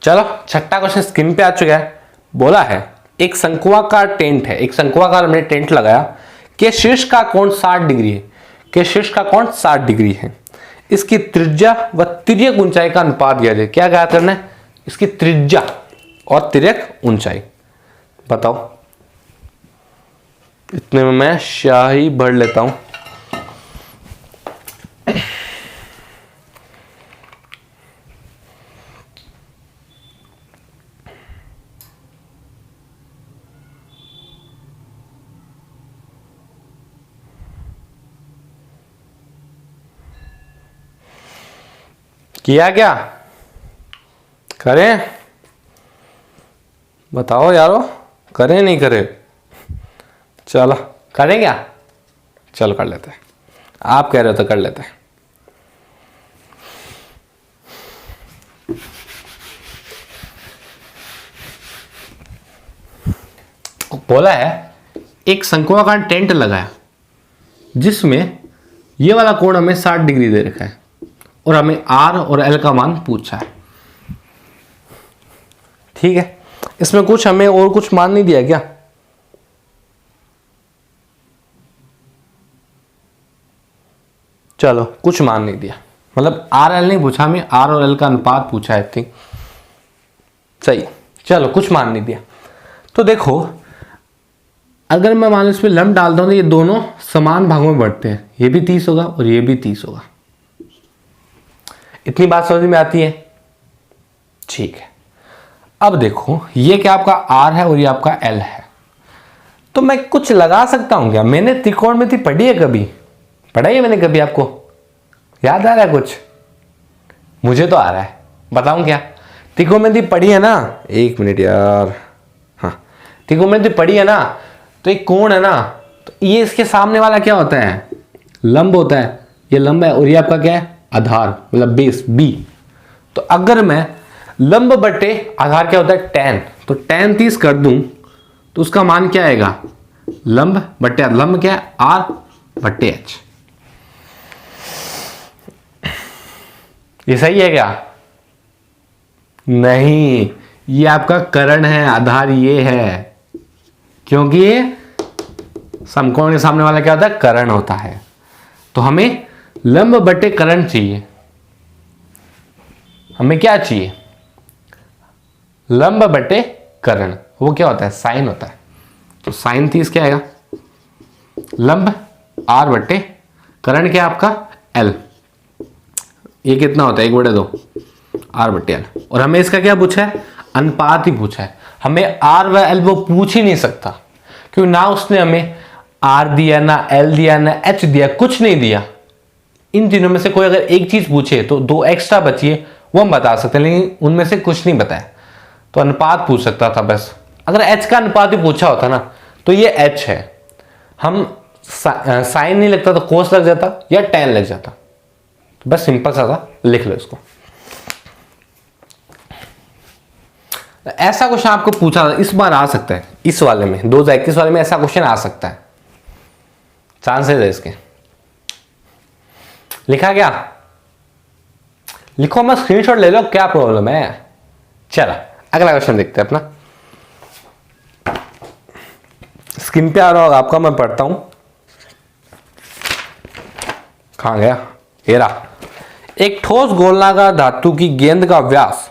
चलो, छठा क्वेश्चन स्क्रीन पे आ चुका है। बोला है एक शंक्वाकार टेंट है, एक शंक्वाकार हमने टेंट लगाया कि शीर्ष का कोण 60 डिग्री है, कि शीर्ष का कोण 60 डिग्री है। इसकी त्रिज्या व तिर्यक ऊंचाई का अनुपात दिया जाए। क्या ज्ञात करना है? इसकी त्रिज्या और तिर्यक ऊंचाई बताओ। इतने में मैं शाही भर लेता हूं। किया क्या? करें? बताओ यारो, करें नहीं करें? चलो करें क्या? चलो कर लेते हैं। आप कह रहे हो तो कर लेते हैं। बोला है एक शंक्वाकार टेंट लगाया जिसमें ये वाला कोण हमें 60 डिग्री दे रखा है और हमें आर और एल का मान पूछा है। ठीक है, इसमें कुछ हमें और कुछ मान नहीं दिया क्या? चलो कुछ मान नहीं दिया, मतलब आर एल नहीं पूछा, हमें आर और एल का अनुपात पूछा है। ठीक, सही। चलो कुछ मान नहीं दिया। तो देखो, अगर मैं मान लो इस पर लंब डालता हूं तो ये दोनों समान भागों में बढ़ते हैं। ये भी 30 होगा और ये भी 30 होगा। इतनी बात समझ में आती है? ठीक है। अब देखो, ये क्या आपका आर है और ये आपका एल है, तो मैं कुछ लगा सकता हूं क्या? मैंने त्रिकोणमिति पढ़ी है कभी? पढ़ाई है मैंने कभी? आपको याद आ रहा है कुछ? मुझे तो आ रहा है, बताऊं क्या? त्रिकोणमिति पढ़ी है ना? 1 मिनट यार। हाँ, त्रिकोणमिति पढ़ी है ना? तो एक कोण है ना, तो ये इसके सामने वाला क्या होता है? लंब होता है। ये लंब है और ये आपका क्या है? आधार, मतलब बेस, बी। तो अगर मैं लंब बटे आधार क्या होता है? tan, तो tan 30 कर दूं तो उसका मान क्या आएगा? लंब बटे लंब क्या है? आर बटे एच। ये सही है क्या? नहीं, ये आपका कर्ण है, आधार ये है, क्योंकि ये समकोण के सामने वाला क्या होता है? कर्ण होता है। तो हमें लंब बटे कर्ण चाहिए। हमें क्या चाहिए? लंब बटे कर्ण। वो क्या होता है? साइन होता है। तो साइन 30 क्या आएगा? लंब आर बटे कर्ण क्या आपका? एल। ये कितना होता है? 1/2 आर बटे एल। और हमें इसका क्या पूछा है? अनुपात ही पूछा है। हमें आर व एल वो पूछ ही नहीं सकता, क्योंकि ना उसने हमें आर दिया, ना एल दिया, ना एच दिया, कुछ नहीं दिया। इन तीनों में से कोई अगर एक चीज पूछे तो दो एक्स्ट्रा बची है वो हम बता सकते हैं, लेकिन उनमें से कुछ नहीं बताया। तो अनुपात पूछ सकता था बस। अगर एच का अनुपात भी पूछा होता ना तो ये एच है, हम साइन नहीं लगता तो कोस लग जाता या टेन लग जाता। बस सिंपल सा था, लिख लो इसको। ऐसा क्वेश्चन आपको पूछा इस बार आ सकता है, इस वाले में 2021 वाले में ऐसा क्वेश्चन आ सकता है, चांसेस है इसके। लिखा क्या? लिखो, मैं स्क्रीनशॉट ले लो, क्या प्रॉब्लम है। चलो अगला क्वेश्चन देखते हैं अपना। स्क्रीन पे आ रहा होगा आपका, मैं पढ़ता हूं। कहां गया? ये रहा। एक ठोस गोलाकार धातु की गेंद का व्यास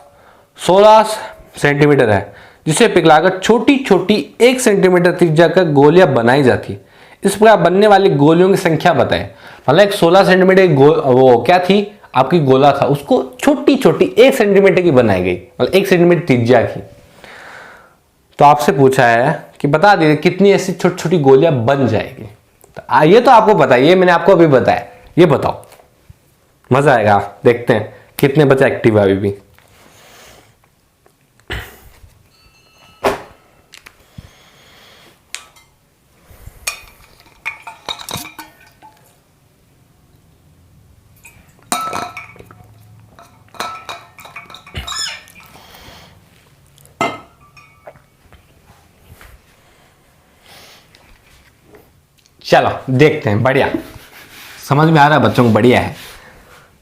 16 सेंटीमीटर है, जिसे पिघलाकर छोटी छोटी 1 सेंटीमीटर त्रिज्या का गोलियां बनाई जाती। इस प्रकार बनने वाली गोलियों की संख्या बताएं। मतलब एक 16 सेंटीमीटर वो क्या थी आपकी गोला था, उसको छोटी छोटी 1 सेंटीमीटर की बनाई गई, मतलब 1 सेंटीमीटर त्रिज्या की। तो आपसे पूछा है कि बता दीजिए कितनी ऐसी छोटी छोटी गोलियां बन जाएगी। तो ये तो आपको पता है, ये मैंने आपको अभी बताया, ये बताओ। मजा आएगा, देखते हैं कितने बच्चे एक्टिव है अभी भी। चलो देखते हैं, बढ़िया समझ में आ रहा है बच्चों को, बढ़िया है।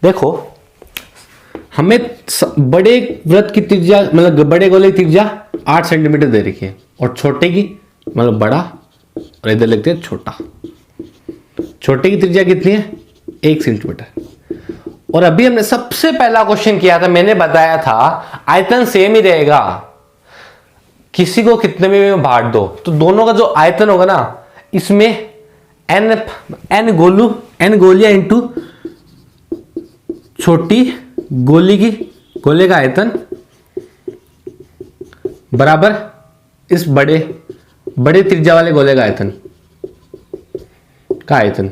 देखो हमें बड़े वृत्त की त्रिज्या, मतलब बड़े गोले की त्रिज्या 8 सेंटीमीटर दे रखी है, और छोटे की मतलब बड़ा, और इधर लिखते हैं छोटा। छोटे की त्रिज्या कितनी है? 1 सेंटीमीटर। और अभी हमने सबसे पहला क्वेश्चन किया था, मैंने बताया था आयतन सेम ही रहेगा, किसी को कितने में बांट दो तो दोनों का जो आयतन होगा ना, इसमें एन गोलियां इंटू छोटी गोले का आयतन बराबर इस बड़े त्रिज्या वाले गोले का आयतन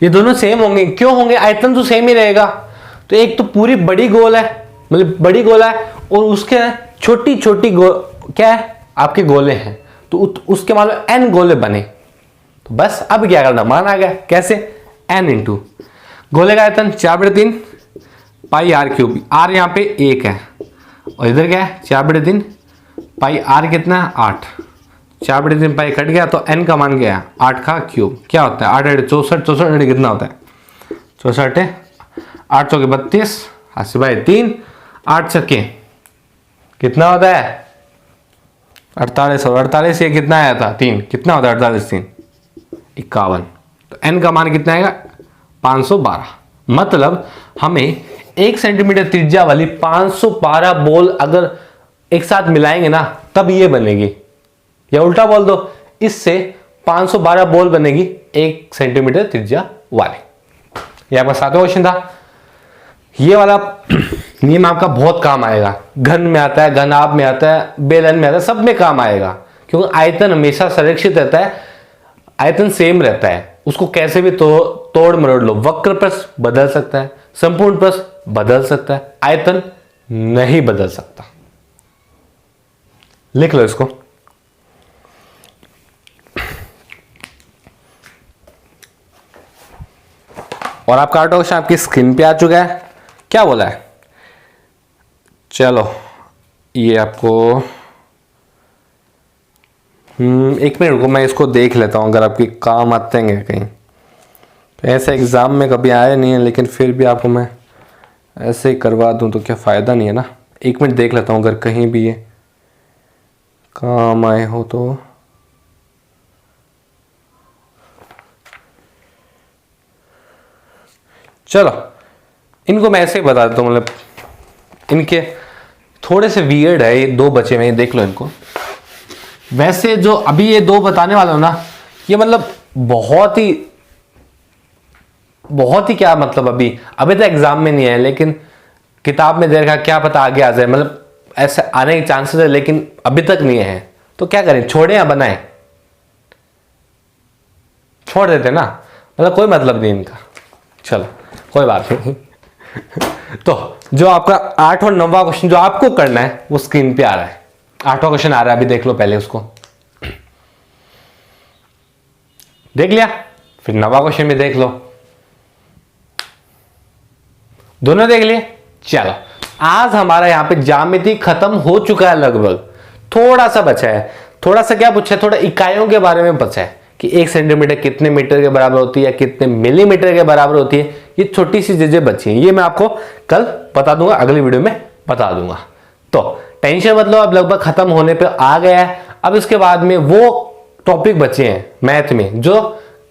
ये दोनों सेम होंगे। क्यों होंगे? आयतन तो सेम ही रहेगा। तो एक तो पूरी बड़ी गोल है, मतलब बड़ी गोला है, और उसके छोटी छोटी क्या है आपके गोले हैं, तो उसके मान लो एन गोले बने। तो बस अब क्या करना, मान आ गया। कैसे? एन इंटू गोले का आयतन 4/3 पाई आर क्यूब। आर यहाँ पे 1 है और इधर क्या है 4/3 पाई आर कितना है 8। 4/3 पाई कट गया तो एन का मान क्या है 8 का क्यूब। क्या होता है 8 8 64, 64 कितना होता है 64 है 8 चौके 32, 80/3, 8 छक्के कितना होता है 48। और 48 ये कितना आया था 3, कितना होता है 48 3 51। तो एन का मान कितना आएगा 512। मतलब हमें 1 सेंटीमीटर त्रिज्या वाली 512 बॉल अगर एक साथ मिलाएंगे ना तब ये बनेगी, या उल्टा बोल दो, इससे 512 बॉल बनेगी 1 सेंटीमीटर त्रिज्या वाली। ये आपका 7वां क्वेश्चन था। ये वाला नियम आपका बहुत काम आएगा, घन में आता है, घनाभ में आता है, बेलन में आता है, सब में काम आएगा। क्योंकि आयतन हमेशा संरक्षित रहता है, आयतन सेम रहता है, उसको कैसे भी तोड़ मरोड़ लो। वक्र प्रस्थ बदल सकता है, संपूर्ण प्रस्थ बदल सकता है, आयतन नहीं बदल सकता। लिख लो इसको। और आपका आउट क्वेश्चन आपकी स्क्रीन पे आ चुका है। क्या बोला है? चलो ये आपको 1 मिनट रुको, मैं इसको देख लेता हूं अगर आपकी काम आते हैं कहीं। तो ऐसे एग्जाम में कभी आया नहीं है, लेकिन फिर भी आपको मैं ऐसे ही करवा दूं तो क्या फ़ायदा नहीं है ना। 1 मिनट देख लेता हूं अगर कहीं भी ये काम आए हो तो। चलो इनको मैं ऐसे ही बता देता हूँ, मतलब इनके थोड़े से वियर्ड है, ये 2 बचे हुए, देख लो इनको। वैसे जो अभी ये 2 बताने वाला हूं ना, ये मतलब बहुत ही क्या मतलब अभी तो एग्जाम में नहीं है, लेकिन किताब में देखा, क्या पता आगे आ जाए, मतलब ऐसे आने के चांसेस है, लेकिन अभी तक नहीं है। तो क्या करें, छोड़े या बनाए? छोड़ देते ना, मतलब कोई मतलब नहीं इनका। चलो कोई बात नहीं। तो जो आपका 8 और 9वां क्वेश्चन जो आपको करना है वो स्क्रीन पे आ रहा है। 8वां क्वेश्चन आ रहा है, अभी देख लो पहले उसको। देख लिया, फिर 9वां क्वेश्चन भी देख लो। दोनों देख लिए। चलो आज हमारा यहां पे ज्यामिति खत्म हो चुका है लगभग, थोड़ा सा बचा है। थोड़ा सा क्या पूछा है, थोड़ा इकाइयों के बारे में बचा है कि 1 सेंटीमीटर कितने मीटर के बराबर होती है, कितने मिलीमीटर के बराबर होती है। ये छोटी सी चीजें बची हैं, ये मैं आपको कल बता दूंगा, अगली वीडियो में बता दूंगा। तो टेंशन मतलब अब लगभग खत्म होने पे आ गया है। अब इसके बाद में वो टॉपिक बचे हैं मैथ में जो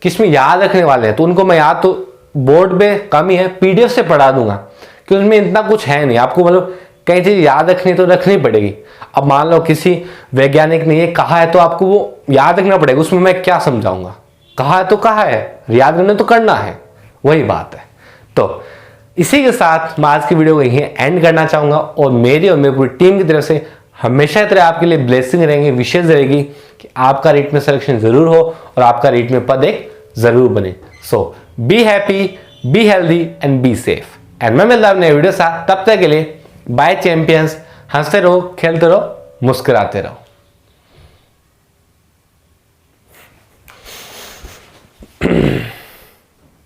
किसमें याद रखने वाले हैं, तो उनको मैं याद तो बोर्ड पे कम ही है, पीडीएफ से पढ़ा दूंगा कि उसमें इतना कुछ है नहीं। आपको मतलब कई चीज याद रखनी तो रखनी पड़ेगी। अब मान लो किसी वैज्ञानिक ने ये कहा है तो आपको वो याद रखना पड़ेगा, उसमें मैं क्या समझाऊंगा। कहा है तो कहा है, याद करना तो करना है, वही बात है। तो इसी के साथ मैं आज की वीडियो को यहीं एंड करना चाहूंगा और मेरी और मेरी पूरी टीम की तरफ से हमेशा तरह आपके लिए ब्लेसिंग रहेंगे, विशेष रहेगी कि आपका रीट में सिलेक्शन जरूर हो और आपका रीट में पद एक जरूर बने। So be happy, be healthy and be safe. And मैं मिलता हूं नए वीडियो साथ, तब तक के लिए बाय चैंपियंस। हंसते रहो, खेलते रहो, मुस्कुराते रहो।